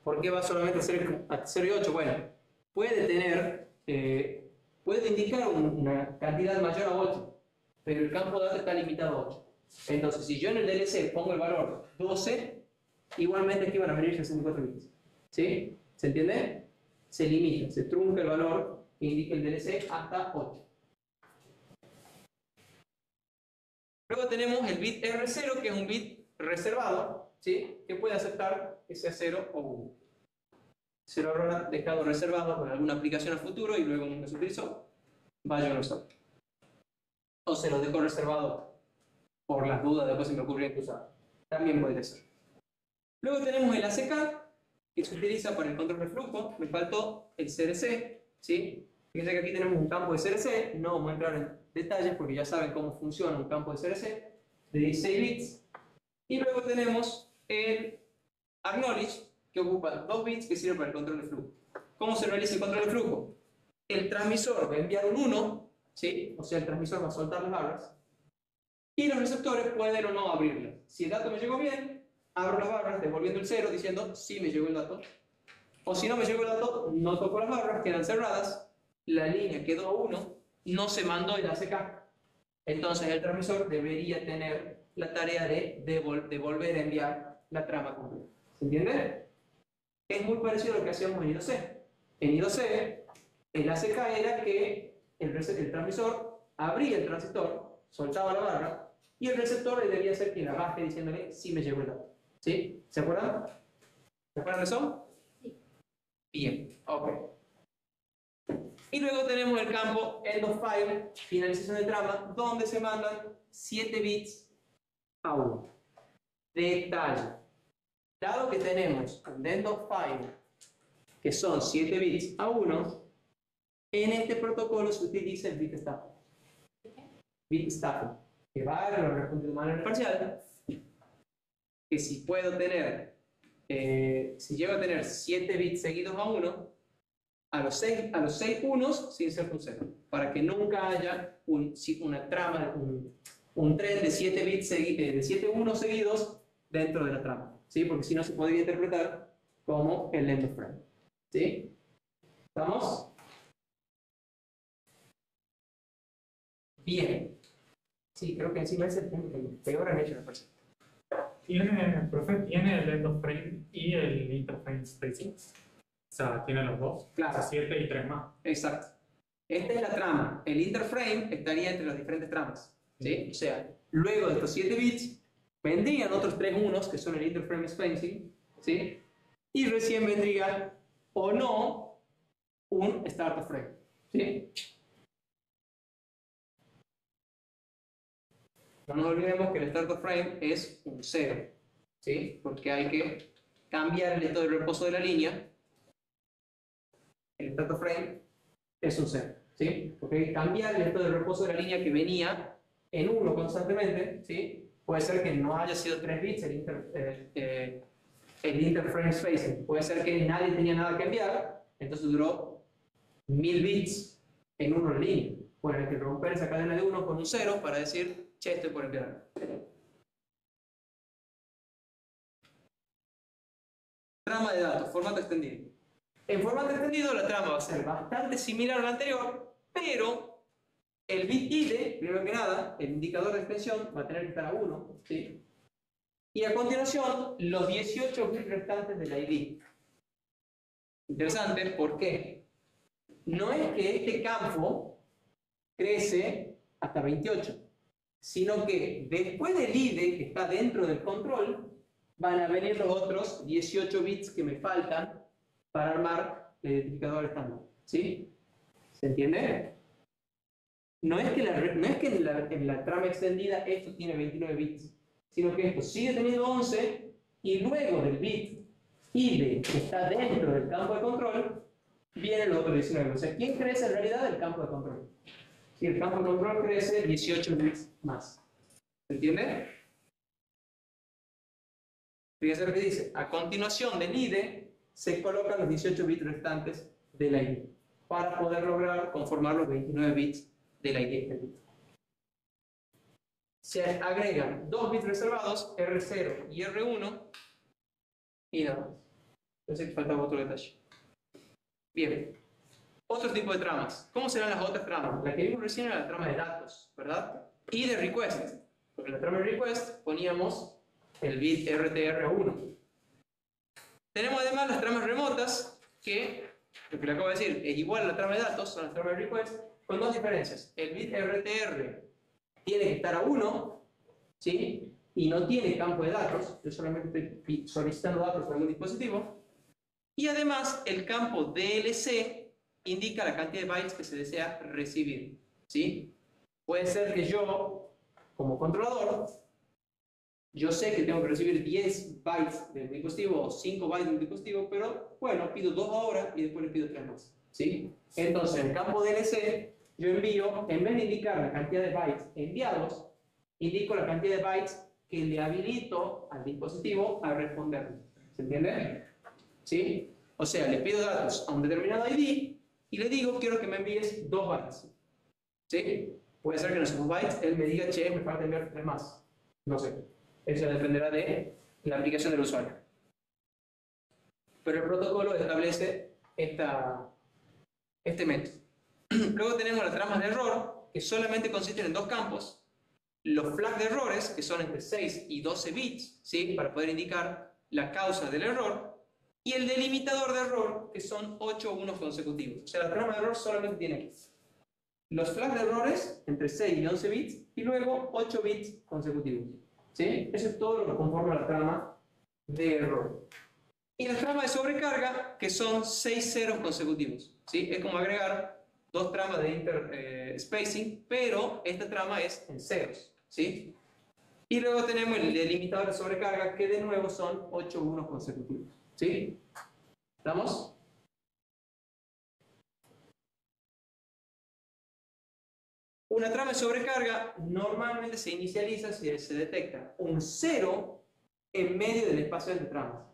¿Por qué va solamente a 0 y 8? Bueno, puede indicar una cantidad mayor a 8, pero el campo de datos está limitado a 8. Entonces, si yo en el DLC pongo el valor 12, igualmente aquí van a venir 64 bits. ¿Sí? ¿Se entiende? Se limita, se trunca el valor que indica el DLC hasta 8. Luego tenemos el bit R0, que es un bit reservado, ¿sí? Que puede aceptar que sea 0 o 1. Se lo habrá dejado reservado con alguna aplicación a futuro y luego nunca se utilizó. Vaya a usar. O se lo dejo reservado por las dudas, después se me ocurrió que usar. También puede ser. Luego tenemos el ACK, que se utiliza para el control de flujo. Me faltó el CRC, ¿sí? Fíjense que aquí tenemos un campo de CRC. No vamos a entrar en detalles porque ya saben cómo funciona un campo de CRC de 16 bits. Y luego tenemos el acknowledge, que ocupa 2 bits que sirven para el control de flujo. ¿Cómo se realiza el control de flujo? El transmisor va a enviar un 1, ¿sí? O sea, el transmisor va a soltar las barras, y los receptores pueden o no abrirlas. Si el dato me llegó bien, abro las barras devolviendo el 0 diciendo sí me llegó el dato. O si no me llegó el dato, no toco las barras, quedan cerradas, la línea quedó a 1, no se mandó el ACK. Entonces el transmisor debería tener la tarea de volver a enviar la trama completa. ¿Se entiende? Es muy parecido a lo que hacíamos en I2C. En I2C, el ACK era que el transmisor abría el transistor, soltaba la barra, y el receptor debía ser quien la baje diciéndole sí me llegó el dato. ¿Sí? ¿Se acuerdan? ¿Se acuerdan de eso? Sí. Bien, ok. Y luego tenemos el campo end of file, finalización de trama, donde se mandan 7 bits a 1. Detalle. Dado que tenemos un end of file, que son 7 bits a 1, en este protocolo se utiliza el bit stuffing. Bit stuffing, que va a lo responde de manera parcial, que si puedo tener, si llego a tener 7 bits seguidos a 1, a los 6 unos se inserta un 0, para que nunca haya una trama, un tren de 7 bits de 7 unos seguidos dentro de la trama, ¿sí? Porque si no se podría interpretar como el end of frame, ¿sí? ¿Estamos? Bien. Sí, creo que encima es el peor han hecho la persona. Profe, tiene el end of frame y el interframe spacing. O sea, tiene los dos. Claro. 7 y 3 más. Exacto. Esta es la trama. El interframe estaría entre las diferentes tramas, ¿sí? O sea, luego de estos 7 bits, vendrían otros 3 unos, que son el interframe spacing, ¿sí? Y recién vendría o no un start frame. ¿Sí? No nos olvidemos que el start frame es un 0. ¿Sí? Porque hay que cambiar el estado de reposo de la línea. El start frame es un 0. ¿Sí? Porque hay que cambiar el estado de reposo de la línea que venía en 1 constantemente. ¿Sí? Puede ser que no haya sido 3 bits el interframe spacing. Puede ser que nadie tenía nada que enviar, entonces duró 1000 bits en 1 en línea. Bueno, hay que romper esa cadena de 1 con un 0 para decir, che, estoy por enviar. Trama de datos, formato extendido. En formato extendido la trama va a ser bastante similar a la anterior, pero el bit ID, primero que nada, el indicador de extensión va a tener que estar a 1, ¿sí? Y a continuación, los 18 bits restantes del ID. Interesante, ¿por qué? No es que este campo crece hasta 28, sino que después del ID que está dentro del control, van a venir los otros 18 bits que me faltan para armar el identificador estándar. ¿Sí? ¿Se entiende? No es que, en la trama extendida esto tiene 29 bits, sino que esto sigue teniendo 11 y luego del bit ID que está dentro del campo de control viene el otro 19. O sea, ¿quién crece en realidad? El campo de control. Si el campo de control crece 18 bits más. ¿Se entiende? Fíjense lo que dice. A continuación del ID se colocan los 18 bits restantes del ID para poder lograr conformar los 29 bits del ID. Se agregan 2 bits reservados, R0 y R1, y nada más. Pensé que faltaba otro detalle. Bien. Otro tipo de tramas. ¿Cómo serán las otras tramas? La que vimos recién era la trama de datos, ¿verdad? Y de request. Porque en la trama de request poníamos el bit RTR1. Tenemos además las tramas remotas, que, lo que le acabo de decir, es igual a la trama de datos, son las tramas de request, con dos diferencias. El bit RTR tiene que estar a 1, ¿sí? Y no tiene campo de datos, yo solamente estoy solicitando datos para un dispositivo. Y además, el campo DLC indica la cantidad de bytes que se desea recibir, ¿sí? Puede ser que yo, como controlador, yo sé que tengo que recibir 10 bytes del dispositivo o 5 bytes del dispositivo, pero bueno, pido 2 ahora y después le pido 3 más, ¿sí? Entonces, en el campo DLC, yo envío, en vez de indicar la cantidad de bytes enviados, indico la cantidad de bytes que le habilito al dispositivo a responder. ¿Se entiende? ¿Sí? O sea, le pido datos a un determinado ID y le digo, quiero que me envíes 2 bytes. ¿Sí? Puede ser que en esos 2 bytes él me diga, che, me falta enviar 3 más. No sé. Eso dependerá de la aplicación del usuario. Pero el protocolo establece este método. Luego tenemos las tramas de error, que solamente consisten en 2 campos. Los flags de errores, que son entre 6 y 12 bits, ¿sí? Para poder indicar la causa del error. Y el delimitador de error, que son 8 unos consecutivos. O sea, la trama de error solamente tiene los flags de errores entre 6 y 11 bits y luego 8 bits consecutivos. ¿Sí? Eso es todo lo que conforma la trama de error. Y la trama de sobrecarga, que son 6 ceros consecutivos. ¿Sí? Es como agregar 2 tramas de interspacing, pero esta trama es en ceros. ¿Sí? Y luego tenemos el delimitador de sobrecarga, que de nuevo son 8 unos consecutivos. ¿Sí? ¿Estamos? Una trama de sobrecarga normalmente se inicializa si se detecta un 0 en medio del espacio entre tramas.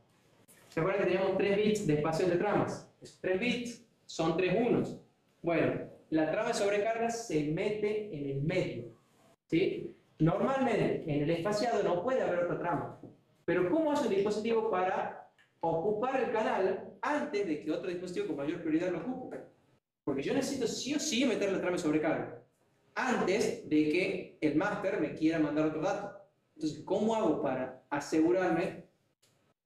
¿Se acuerdan que teníamos 3 bits de espacio entre tramas? Esos 3 bits son 3 unos. Bueno, la trama de sobrecarga se mete en el medio. ¿Sí? Normalmente en el espaciado no puede haber otra trama. Pero ¿cómo hace un dispositivo para ocupar el canal antes de que otro dispositivo con mayor prioridad lo ocupe? Porque yo necesito sí o sí meter la trama de sobrecarga antes de que el máster me quiera mandar otro dato. Entonces, ¿cómo hago para asegurarme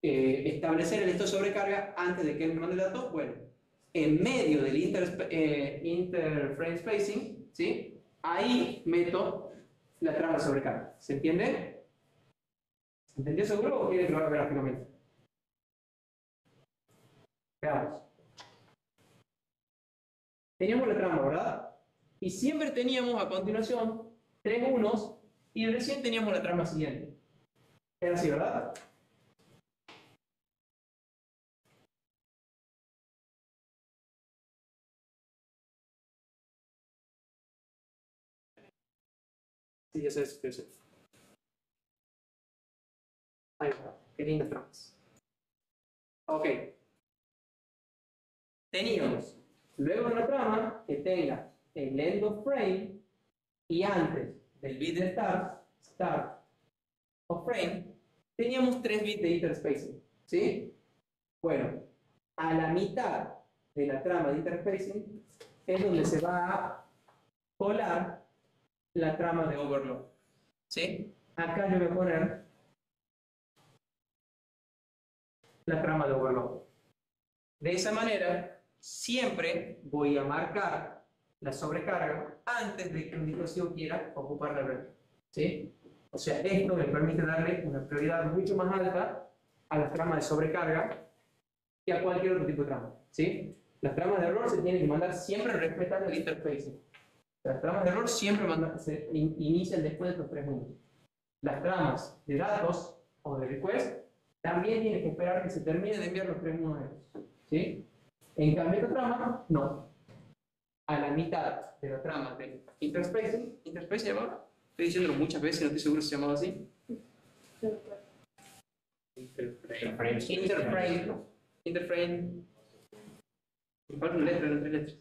establecer el estado de sobrecarga antes de que él me mande el dato? Bueno, en medio del interframe spacing, ¿sí? Ahí meto la trama de sobrecarga. ¿Se entiende? ¿Se entendió seguro o quiere que lo haga gráficamente? Veamos. teníamos la trama, ¿verdad? Y siempre teníamos a continuación 3 unos y recién teníamos la trama siguiente. Era así, ¿verdad? Sí, eso es, eso es. Ahí va, qué lindas tramas. Ok. Teníamos luego una trama que tenga el end of frame y antes del bit de start of frame, teníamos 3 bits de interspacing. ¿Sí? Bueno, a la mitad de la trama de interspacing es donde se va a colar la trama de overload. ¿Sí? Acá yo voy a poner la trama de overload. De esa manera, siempre voy a marcar la sobrecarga antes de que un dispositivo quiera ocupar la red. ¿Sí? O sea, esto me permite darle una prioridad mucho más alta a las tramas de sobrecarga que a cualquier otro tipo de trama. ¿Sí? Las tramas de error se tienen que mandar siempre respetando el interfacing. Las tramas de error siempre se inician después de estos 3 minutos. Las tramas de datos o de request también tienen que esperar que se termine de enviar los 3 minutos. ¿Sí? En cambio, esta trama, no. A la mitad de la trama de interspacing llamaba, estoy diciéndolo muchas veces, no estoy seguro si se llamaba así. Interframe. ¿Cuál es la letra? Las 3 letras.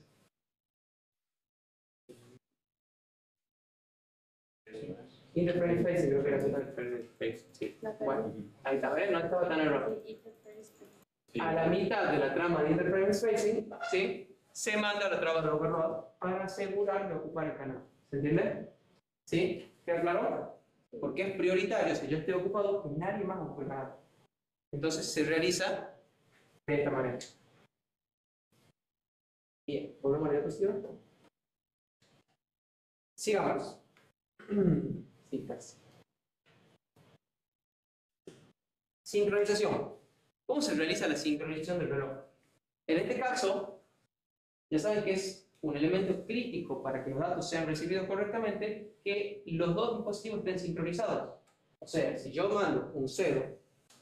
Interframe spacing, creo que era así. Sí. Bueno, ahí está, ¿ves? No estaba tan errado. A la mitad de la trama de interframe spacing, ¿sí? Se manda la trama de overload para asegurar de ocupar el canal. ¿Se entiende? ¿Sí? ¿Queda claro? Porque es prioritario, si yo estoy ocupado, que nadie más ocupe el canal. Entonces se realiza de esta manera. Bien, volvemos a la diapositiva. Sigamos. Sí, casi. Sincronización. ¿Cómo se realiza la sincronización del reloj? En este caso, ya saben que es un elemento crítico para que los datos sean recibidos correctamente, que los dos dispositivos estén sincronizados. O sea, si yo mando un 0,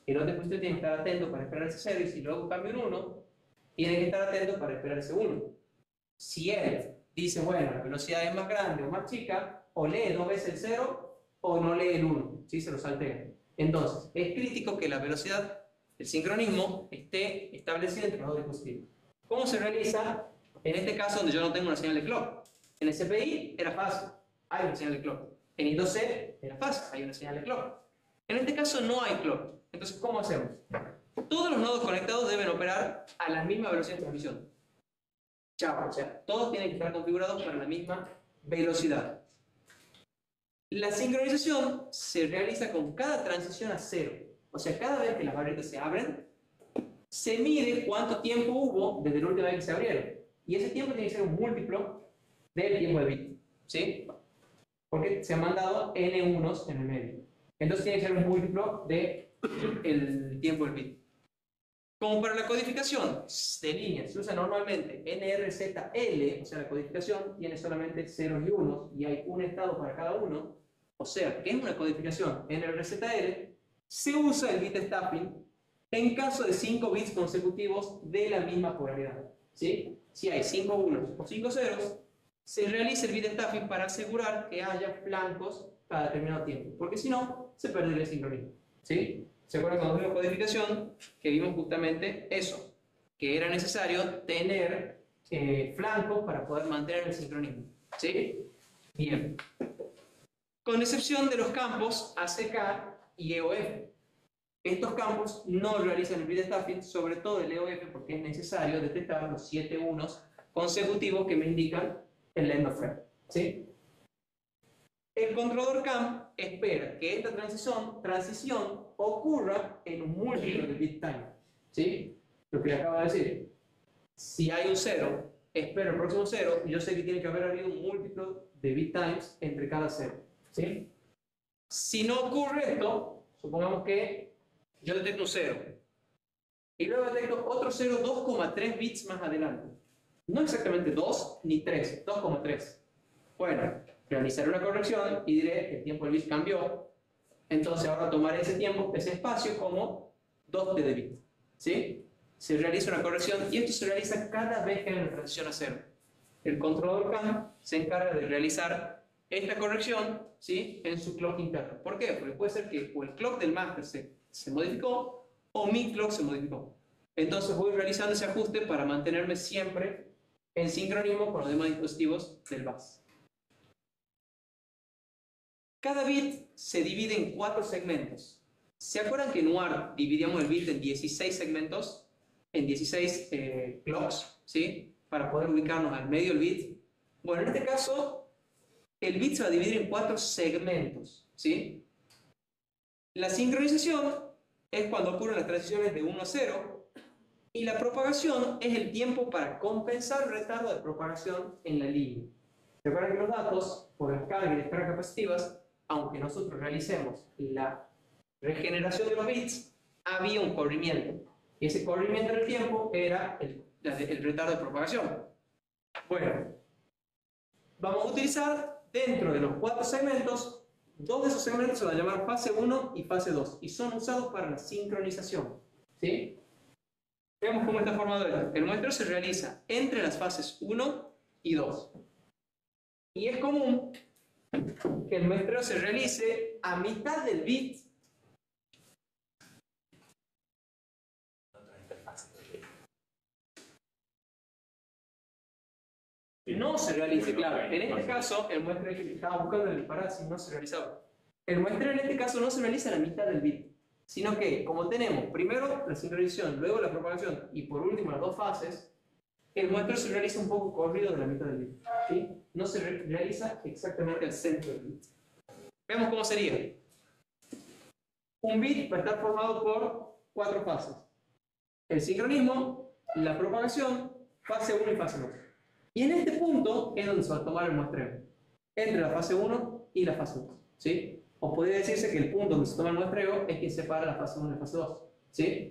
el otro dispositivo tiene que estar atento para esperar ese 0, y si luego cambio un 1, tiene que estar atento para esperar ese 1. Si él dice, bueno, la velocidad es más grande o más chica, o lee 2 veces el 0, o no lee el 1, ¿sí? Se lo saltea. Entonces, es crítico que la velocidad, el sincronismo, esté establecido entre los dos dispositivos. ¿Cómo se realiza? En este caso, donde yo no tengo una señal de clock. En el CPI era fácil, hay una señal de clock. En I2C era fácil, hay una señal de clock. En este caso no hay clock. Entonces, ¿cómo hacemos? Todos los nodos conectados deben operar a la misma velocidad de transmisión. Chao, o sea, todos tienen que estar configurados para la misma velocidad. La sincronización se realiza con cada transición a 0. O sea, cada vez que las barritas se abren, se mide cuánto tiempo hubo desde la última vez que se abrieron. Y ese tiempo tiene que ser un múltiplo del tiempo de bit. ¿Sí? Porque se han mandado n unos en el medio. Entonces tiene que ser un múltiplo del tiempo del bit. Como para la codificación de líneas se usa normalmente NRZL, o sea, la codificación tiene solamente ceros y unos y hay un estado para cada uno, o sea, que es una codificación NRZL, se usa el bit stuffing en caso de 5 bits consecutivos de la misma polaridad. ¿Sí? Si hay 5 unos o 5 ceros, se realiza el bit stuffing para asegurar que haya flancos cada determinado tiempo, porque si no, se perdería el sincronismo. ¿Sí? ¿Se acuerdan cuando vimos codificación? Que vimos justamente eso, que era necesario tener flancos para poder mantener el sincronismo. ¿Sí? Bien. Con excepción de los campos ACK y EOF. Estos campos no realizan el bit stuffing, sobre todo el EOF, porque es necesario detectar los 7 unos consecutivos que me indican el end of frame. ¿Sí? El controlador CAM espera que esta transición ocurra en un múltiplo de bit time. ¿Sí? Lo que le acabo de decir. Si hay un 0, espero el próximo 0 y yo sé que tiene que haber habido un múltiplo de bit times entre cada 0. ¿Sí? Si no ocurre esto, supongamos que yo detecto un 0 y luego detecto otro 0 2,3 bits más adelante. no exactamente 2 ni 3, 2,3. Bueno, realizaré una corrección y diré el tiempo del bit cambió. Entonces ahora tomaré ese tiempo, ese espacio como 2t de bit. ¿Sí? Se realiza una corrección y esto se realiza cada vez que hay una transición a 0. El controlador CAN se encarga de realizar esta corrección, ¿sí?, en su clock interno. ¿Por qué? Porque puede ser que o el clock del master se modificó o mi clock se modificó. Entonces voy realizando ese ajuste para mantenerme siempre en sincronismo con los demás dispositivos del bus. Cada bit se divide en 4 segmentos. ¿Se acuerdan que en UART dividíamos el bit en 16 segmentos? En 16 clocks, ¿sí?, para poder ubicarnos al medio del bit. Bueno, en este caso, el bit se va a dividir en 4 segmentos, ¿sí? La sincronización es cuando ocurren las transiciones de 1 a 0, y la propagación es el tiempo para compensar el retardo de propagación en la línea. Recuerden que los datos, por las cargas y descargas capacitivas, aunque nosotros realicemos la regeneración de los bits, había un corrimiento. Y ese corrimiento en el tiempo era el retardo de propagación. Bueno, vamos a utilizar dentro de los 4 segmentos, 2 de esos segmentos se van a llamar fase 1 y fase 2, y son usados para la sincronización. ¿Sí? Veamos cómo está formado esto. El muestreo se realiza entre las fases 1 y 2. Y es común que el muestreo se realice a mitad del bit no se realice, claro. En este caso, el muestreo que estaba buscando en el parásito no se realizaba. El muestreo en este caso no se realiza a la mitad del bit, sino que, como tenemos primero la sincronización, luego la propagación y por último las 2 fases, el muestreo se realiza un poco corrido de la mitad del bit, ¿sí? No se realiza exactamente al centro del bit. Veamos cómo sería. Un bit va a estar formado por 4 fases: el sincronismo, la propagación, fase 1 y fase 2. Y en este punto es donde se va a tomar el muestreo, entre la fase 1 y la fase 2, ¿sí? O podría decirse que el punto donde se toma el muestreo es quien separa la fase 1 y la fase 2, ¿sí?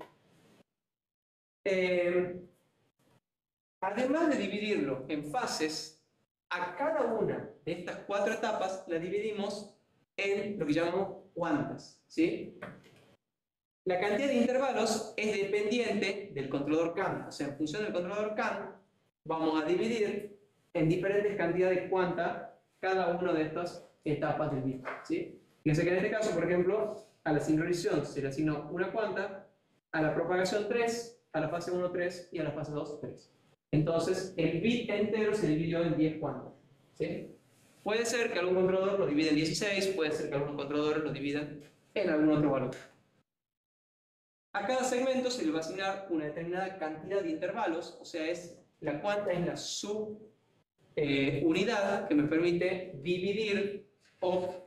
Además de dividirlo en fases, a cada una de estas 4 etapas la dividimos en lo que llamamos cuantas, ¿sí? La cantidad de intervalos es dependiente del controlador CAN, o sea, en función del controlador CAN, vamos a dividir en diferentes cantidades de cuanta cada una de estas etapas del bit, ¿sí? Fíjense que en este caso, por ejemplo, a la sincronización se le asignó una cuanta, a la propagación 3, a la fase 1 3 y a la fase 2 3. Entonces, el bit entero se dividió en 10 cuantas, ¿sí? Puede ser que algún controlador lo divida en 16, puede ser que algunos controladores lo dividan en algún otro valor. A cada segmento se le va a asignar una determinada cantidad de intervalos, o sea, la cuanta es la subunidad que me permite dividir o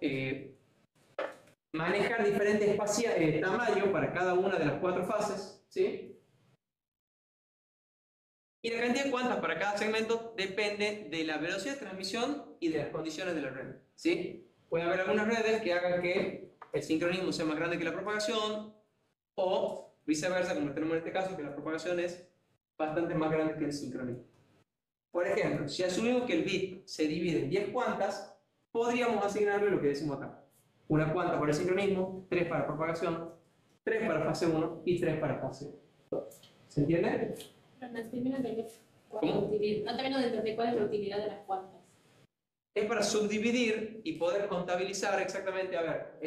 manejar diferentes tamaños para cada una de las 4 fases, ¿sí? Y la cantidad de cuantas para cada segmento depende de la velocidad de transmisión y de las condiciones de la red, ¿sí? Puede haber algunas redes que hagan que el sincronismo sea más grande que la propagación, o viceversa, como tenemos en este caso, que la propagación es bastante más grande que el sincronismo. Por ejemplo, si asumimos que el bit se divide en 10 cuantas, podríamos asignarle lo que decimos acá: una cuanta para el sincronismo, 3 para propagación, 3 para fase 1 y 3 para fase 2. ¿Se entiende? Pero no termino de entender ¿Cómo? no termino de entender cuál es la utilidad de las cuantas. Es para subdividir y poder contabilizar exactamente, a ver,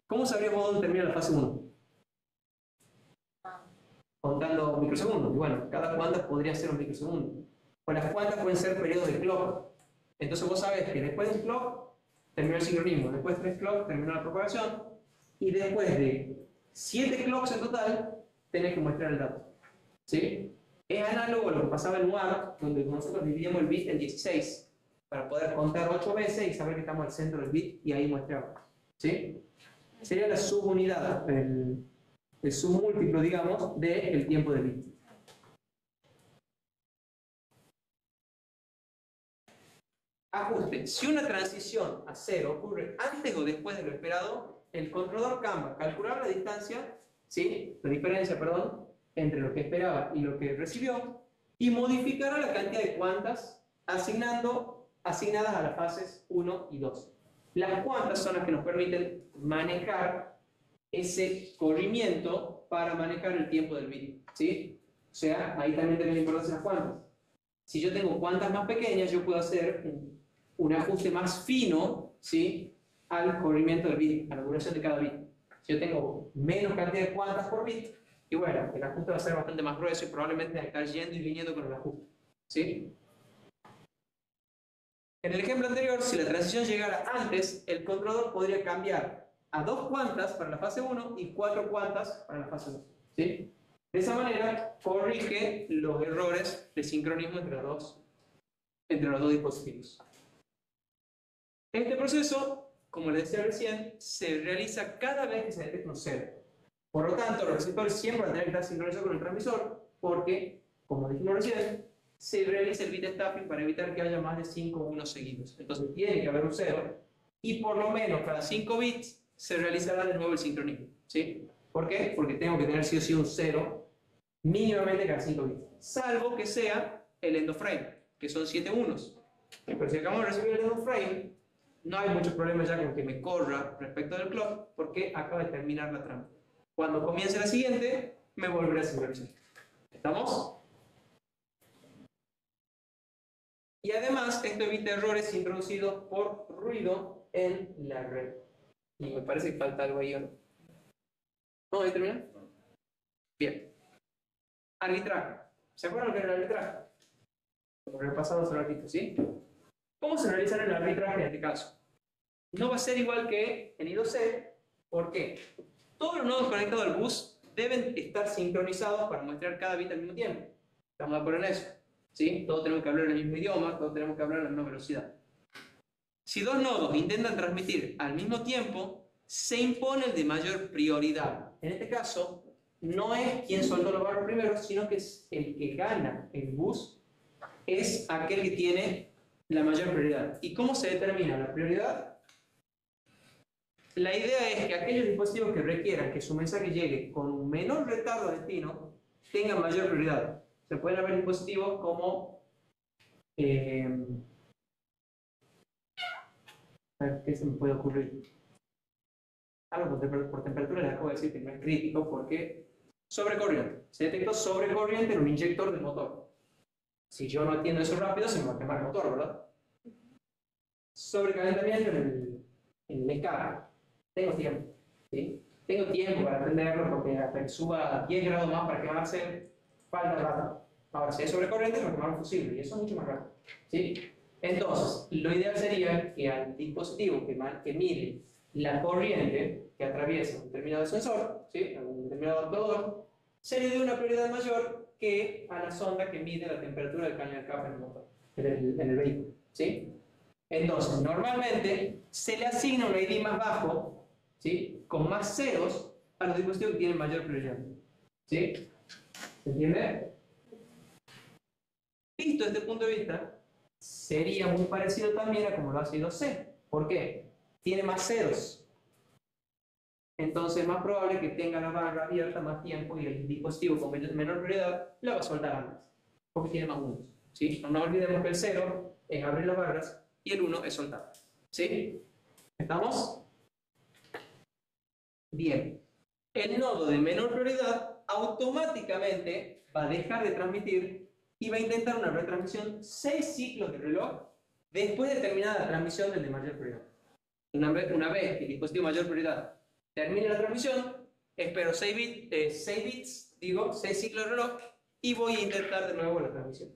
¿cómo sabríamos dónde termina la fase 1? Contando microsegundos. Y bueno, cada cuanta podría ser un microsegundo. O las cuantas pueden ser periodos de clock. Entonces vos sabés que después de un clock terminó el sincronismo, después de 3 clocks terminó la propagación, y después de 7 clocks en total tenés que muestrar el dato, ¿sí? Es análogo a lo que pasaba en UART, donde nosotros dividíamos el bit en 16 para poder contar 8 veces y saber que estamos al centro del bit y ahí muestramos, ¿sí? Sería la subunidad, el submúltiplo, digamos, del tiempo del bit. Ajuste. Si una transición a 0 ocurre antes o después de lo esperado, el controlador CAN va a calcular la distancia, ¿sí? La diferencia, perdón, entre lo que esperaba y lo que recibió, y modificará la cantidad de cuantas asignadas a las fases 1 y 2. Las cuantas son las que nos permiten manejar ese corrimiento para manejar el tiempo del bit, ¿sí? O sea, ahí también tienen importancia las cuantas. Si yo tengo cuantas más pequeñas, yo puedo hacer un ajuste más fino, ¿sí?, al corrimiento del bit, a la duración de cada bit. Si yo tengo menos cantidad de cuantas por bit, y bueno, el ajuste va a ser bastante más grueso y probablemente va a estar yendo y viniendo con el ajuste, ¿sí? En el ejemplo anterior, si la transición llegara antes, el controlador podría cambiar a 2 cuantas para la fase 1 y 4 cuantas para la fase 2, ¿sí? De esa manera, corrige los errores de sincronismo entre los dos dispositivos. Este proceso, como les decía recién, se realiza cada vez que se detecta un 0. Por lo tanto, los receptores siempre van a tener que estar sincronizados con el transmisor porque, como dijimos recién, se realiza el bit stuffing para evitar que haya más de 5 unos seguidos. Entonces tiene que haber un 0 y por lo menos cada 5 bits se realizará de nuevo el sincronismo, ¿sí? ¿Por qué? Porque tengo que tener sí o sí un 0 mínimamente cada 5 bits, salvo que sea el end of frame, que son 7 unos. Pero si acabamos de recibir el end of frame, no hay mucho problema ya con que me corra respecto del clock porque acaba de terminar la trampa. Cuando comience la siguiente, me volveré a sincronizar. ¿Estamos? Y además, esto evita errores introducidos por ruido en la red. Y me parece que falta algo ahí, ¿o no? ¿Vamos a terminar? Bien. Arbitraje. ¿Se acuerdan lo que era el arbitraje? Lo repasamos hace un ratito, ¿sí? ¿Cómo se realiza el arbitraje en este caso? No va a ser igual que en I2C. ¿Por qué? Todos los nodos conectados al bus deben estar sincronizados para muestrar cada bit al mismo tiempo. ¿Estamos de acuerdo en eso? ¿Sí? Todos tenemos que hablar en el mismo idioma, todos tenemos que hablar a la misma velocidad. Si dos nodos intentan transmitir al mismo tiempo, se impone el de mayor prioridad. En este caso, no es quien soltó los barros primero, sino que es el que gana el bus, es aquel que tiene la mayor prioridad. ¿Y cómo se determina la prioridad? La idea es que aquellos dispositivos que requieran que su mensaje llegue con un menor retardo a destino tengan mayor prioridad. Se pueden haber dispositivos como ¿qué se me puede ocurrir? Algo por temperatura les acabo de decir que no es crítico porque sobrecorriente. Se detectó sobrecorriente en un inyector del motor. Si yo no atiendo eso rápido, se me va a quemar el motor, ¿verdad? Sobrecalentamiento en el escape. Tengo tiempo, ¿sí? Tengo tiempo para atenderlo porque hasta que suba a 10 grados más para quemarse, falta rato. Ahora, si es sobrecorriente, se va a quemar un fusible y eso es mucho más rápido, ¿sí? Entonces, lo ideal sería que al dispositivo que mide la corriente que atraviesa un determinado sensor, ¿sí?, un determinado actuador, se le dé una prioridad mayor que a la sonda que mide la temperatura del caño de escape en el motor, en el vehículo, ¿sí? Entonces, normalmente se le asigna un ID más bajo, ¿sí?, con más ceros a los dispositivos que tienen mayor prioridad, ¿sí? ¿Se entiende? Visto desde este punto de vista, sería muy parecido también a como lo hace I2C. ¿Por qué? Tiene más ceros. Entonces es más probable que tenga la barra abierta más tiempo y el dispositivo con menor prioridad la va a soltar antes, porque tiene más unos, ¿sí? No nos olvidemos que el 0 es abrir las barras y el 1 es soltar, ¿sí? ¿Estamos? Bien. El nodo de menor prioridad automáticamente va a dejar de transmitir y va a intentar una retransmisión 6 ciclos de reloj después de terminar la transmisión del de mayor prioridad. Una vez que el dispositivo de mayor prioridad termine la transmisión, espero 6 ciclos de reloj y voy a intentar de nuevo la transmisión.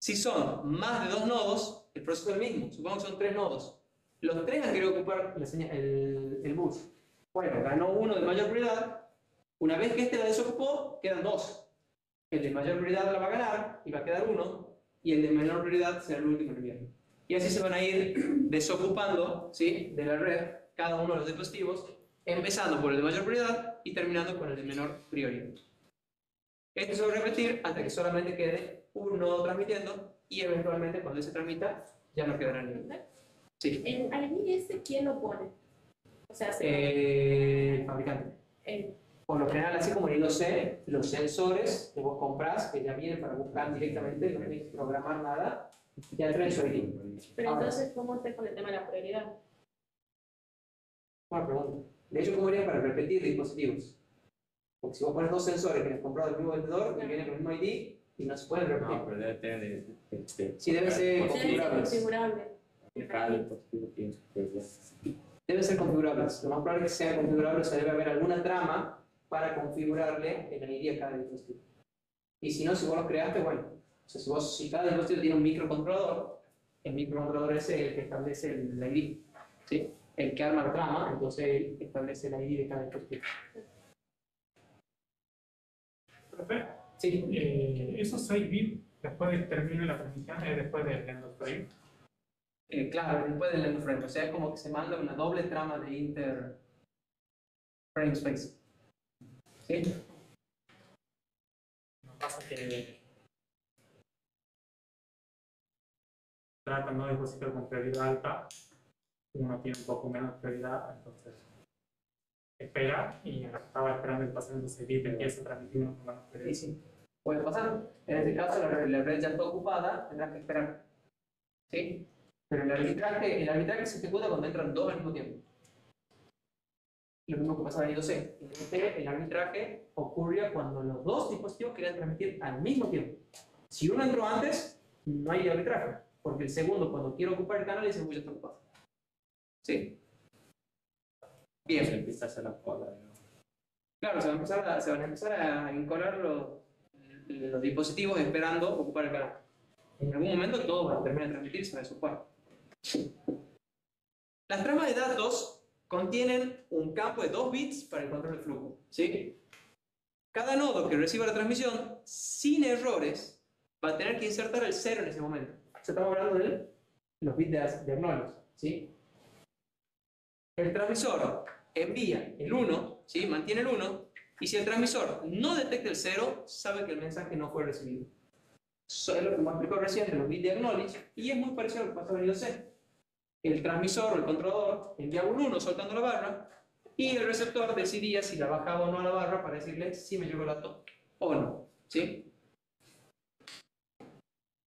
Si son más de 2 nodos, el proceso es el mismo. Supongamos que son 3 nodos. Los 3 han querido ocupar el bus. Bueno, ganó uno de mayor prioridad. Una vez que este la desocupó, quedan 2. El de mayor prioridad la va a ganar y va a quedar 1. Y el de menor prioridad será el último en enviarlo. Y así se van a ir desocupando, ¿sí?, de la red cada uno de los dispositivos, empezando por el de mayor prioridad y terminando con el de menor prioridad. Esto se va a repetir hasta que solamente quede un nodo transmitiendo y eventualmente cuando se transmita ya no quedará ninguno. Sí. ¿Al IS quién lo pone? O sea, El fabricante. Por lo general, así como en I2C, los sensores que vos comprás, que ya vienen para buscar directamente, no tienes que programar nada, ya traen su ID. Pero Ahora, entonces, ¿cómo estés con el tema de la prioridad? buena pregunta. De hecho, ¿cómo harías para repetir dispositivos? Porque si vos pones dos sensores que les has comprado del mismo vendedor y vienen con el mismo ID y no se pueden repetir. No, pero debe tener. Sí, debe ser Debe ser configurables. configurable. Cada dispositivo tiene su prioridad. Deben ser configurables. Lo más probable es que sean configurables, o sea, debe haber alguna trama para configurarle el ID a cada dispositivo. Y si no, si vos los creaste, bueno. O sea, si cada dispositivo tiene un microcontrolador, el microcontrolador es el que establece el ID. ¿Sí? El que arma la trama, entonces él establece el ID de cada dispositivo. Profe, Sí. esos 6 bits, después de que termine la transmisión, es después del end of frame. Claro, después del end of frame. O sea, es como que se manda una doble trama de inter frame space. ¿Sí? Lo que pasa es que tratando de dispositivos con prioridad alta, uno tiene un poco menos prioridad, entonces espera y estaba esperando que pasen los 6 bits y empieza a transmitir uno con menos Sí, prioridad. sí. Puede pasar. En este caso, la red ya está ocupada, tendrás que esperar. ¿Sí? Pero el arbitraje se ejecuta cuando entran dos al mismo tiempo. Lo mismo que pasaba en I2C. En I2C, el arbitraje ocurría cuando los dos dispositivos querían transmitir al mismo tiempo. Si uno entró antes, no hay arbitraje. Porque el segundo, cuando quiere ocupar el canal, dice, uy, ya está ocupado. ¿Sí? Se Bien. empieza a hacer la cola, ¿no? Claro, se van a empezar a encolar los dispositivos esperando ocupar el canal. En algún momento todo va a terminar de transmitir y se va a desocupar. Las tramas de datos contienen un campo de 2 bits para el control del flujo. ¿Sí? Cada nodo que reciba la transmisión, sin errores, va a tener que insertar el 0 en ese momento. O sea, estamos hablando de los bits de acknowledge. ¿Sí? El transmisor envía el 1, ¿sí? Mantiene el 1, y si el transmisor no detecta el 0, sabe que el mensaje no fue recibido. Eso es lo que me explicó recién de los bits de acknowledge, y es muy parecido a lo que pasó en I2C. El transmisor o el controlador enviaba un 1 soltando la barra, y el receptor decidía si la bajaba o no a la barra para decirle si me llegó el dato o no. ¿Sí?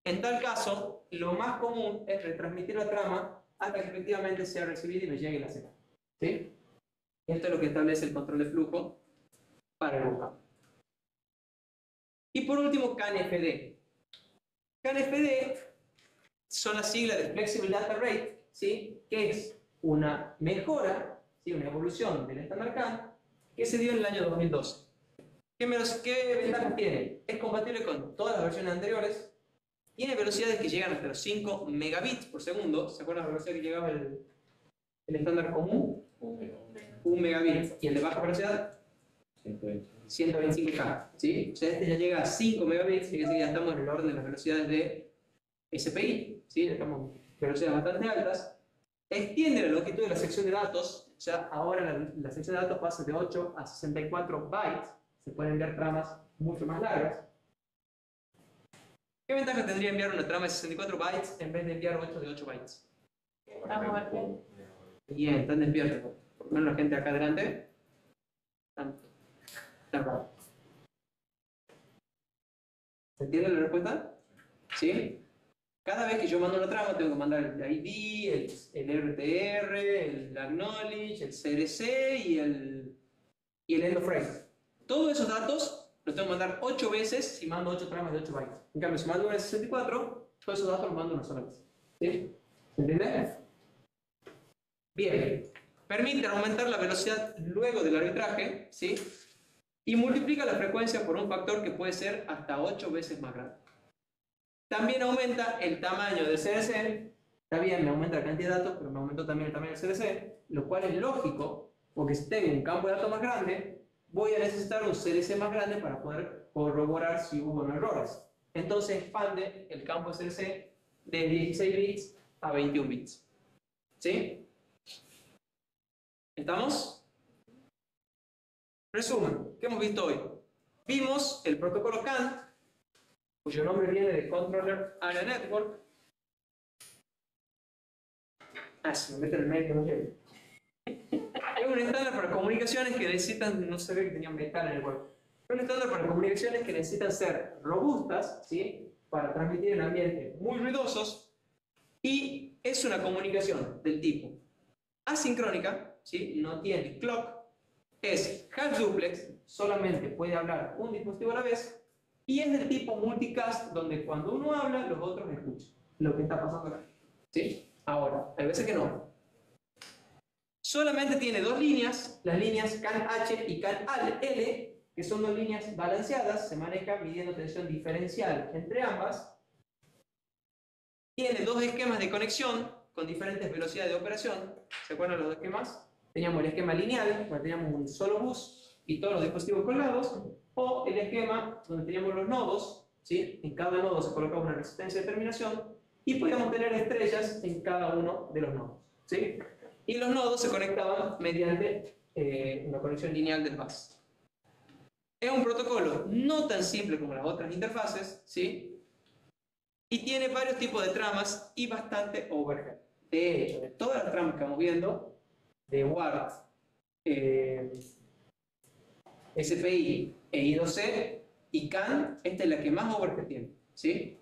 En tal caso, lo más común es retransmitir la trama hasta que efectivamente sea recibida y me llegue la señal. ¿Sí? Esto es lo que establece el control de flujo para el buscador. Y por último, CAN-FD. CAN-FD son las siglas de Flexible Data Rate, ¿sí? Que es una mejora, ¿sí? Una evolución del estándar CAN que se dio en el año 2012. ¿Qué ventajas tiene? Es compatible con todas las versiones anteriores. Tiene velocidades que llegan hasta los 5 megabits por segundo. ¿Se acuerdan de la velocidad que llegaba el estándar común? 1 megabit. Y el de baja velocidad, 125K. ¿Sí? O sea, este ya llega a 5 megabits, y que ya estamos en el orden de las velocidades de SPI. ¿Sí? Estamos en velocidades bastante altas. Extiende la longitud de la sección de datos. O sea, ahora la sección de datos pasa de 8 a 64 bytes. Se pueden enviar tramas mucho más largas. ¿Qué ventaja tendría enviar una trama de 64 bytes en vez de enviar 8 de 8 bytes? Vamos a ver qué. Bien, están despiertos. Por lo menos la gente acá adelante. Están raros. ¿Se entiende la respuesta? ¿Sí? Cada vez que yo mando una trama tengo que mandar el ID, el RTR, el Acknowledge, el CRC y el End of Frame. Todos esos datos los tengo que mandar 8 veces si mando 8 tramas de 8 bytes. En cambio, si mando una de 64, todos esos datos los mando una sola vez. ¿Sí? ¿Se entiende? Bien. Permite aumentar la velocidad luego del arbitraje, ¿sí? Y multiplica la frecuencia por un factor que puede ser hasta 8 veces más grande. También aumenta el tamaño del CDC. Está bien, me aumenta la cantidad de datos, pero me aumentó también el tamaño del CDC, lo cual es lógico, porque si tengo un campo de datos más grande, voy a necesitar un CDC más grande para poder corroborar si hubo o no errores. Entonces expande el campo de CDC de 16 bits a 21 bits. ¿Sí? ¿Estamos? Resumen, ¿qué hemos visto hoy? Vimos el protocolo CAN, cuyo nombre viene de Controller Area Network. Se me mete en el medio, no llego. Es un estándar para comunicaciones que necesitan, no se ve que tenía metal en el cuerpo, es un estándar para comunicaciones que necesitan ser robustas, ¿sí? Para transmitir en ambientes muy ruidosos, y es una comunicación del tipo asincrónica, ¿sí? No tiene clock, es half duplex, solamente puede hablar un dispositivo a la vez, y es del tipo multicast, donde cuando uno habla, los otros escuchan lo que está pasando acá, ¿sí? Ahora, hay veces que no. Solamente tiene dos líneas, las líneas CAN-H y CAN-L, que son dos líneas balanceadas, se maneja midiendo tensión diferencial entre ambas. Tiene dos esquemas de conexión con diferentes velocidades de operación. ¿Se acuerdan los dos esquemas? Teníamos el esquema lineal, donde teníamos un solo bus y todos los dispositivos colgados, o el esquema donde teníamos los nodos, ¿sí? En cada nodo se colocaba una resistencia de terminación y podíamos tener estrellas en cada uno de los nodos, ¿sí? Y los nodos se conectaban mediante una conexión lineal del bus. Es un protocolo no tan simple como las otras interfaces, ¿sí? Y tiene varios tipos de tramas y bastante overhead. De hecho, de todas las tramas que vamos viendo, de WART, SPI e I2C y CAN, esta es la que más overhead tiene, ¿sí?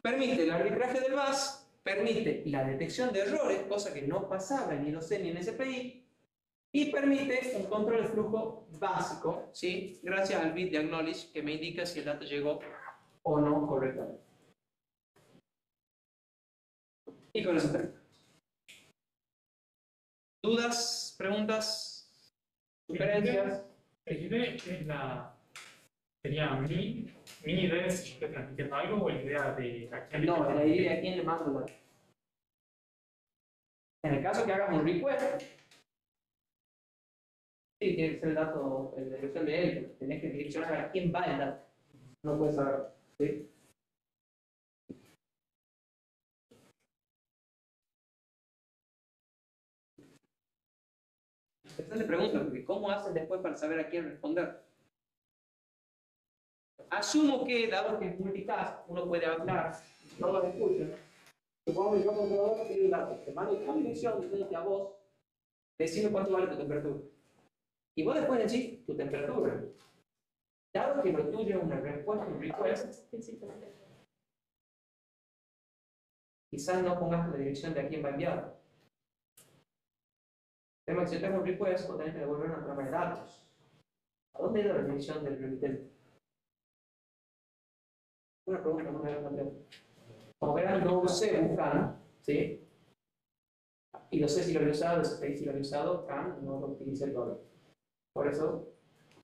Permite el arbitraje del bus, permite la detección de errores, cosa que no pasaba en I2C ni en SPI, y permite un control de flujo básico, ¿sí? Gracias al bit de acknowledge que me indica si el dato llegó o no correctamente. Y con eso termino. ¿Dudas? ¿Preguntas? ¿Sugerencias? El idea es sería mi idea si yo estoy transmitiendo algo o la idea de a quién le No, estoy la idea de a quién le mando el dato. En el caso que hagas un request, sí, tiene que ser el dato, la dirección de él, porque tenés que direccionar a quién va el dato. No puedes saber, ¿sí? Interesante pregunta, porque ¿cómo hacen después para saber a quién responder? Asumo que, dado que es multicast, uno puede hablar, no los escuchan. Supongamos que yo controlador pido un dato, te mando una dirección diciéndote a vos, decime cuánto vale tu temperatura. Y vos después decís tu temperatura. Dado que lo tuyo es una respuesta, un request, quizás no pongas la dirección de a quién va enviado. El tema es que si yo tengo un request, vos tenés que devolver una trama de datos. ¿A dónde ha ido la dirección del remitente? Una pregunta, no me hagas una pregunta. Como verán, no usé un CAN, ¿sí? Y no sé si lo había usado, si lo había usado, CAN no lo utilicé el doble. Por eso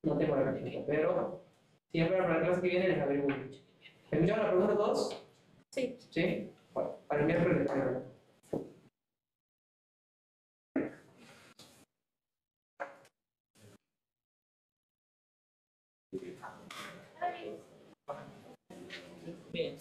no tengo la respuesta. Pero siempre para la clase que viene les averiguo. ¿Escucharon la pregunta todos? Sí. ¿Sí? Bueno, para el miércoles les pago. Bien.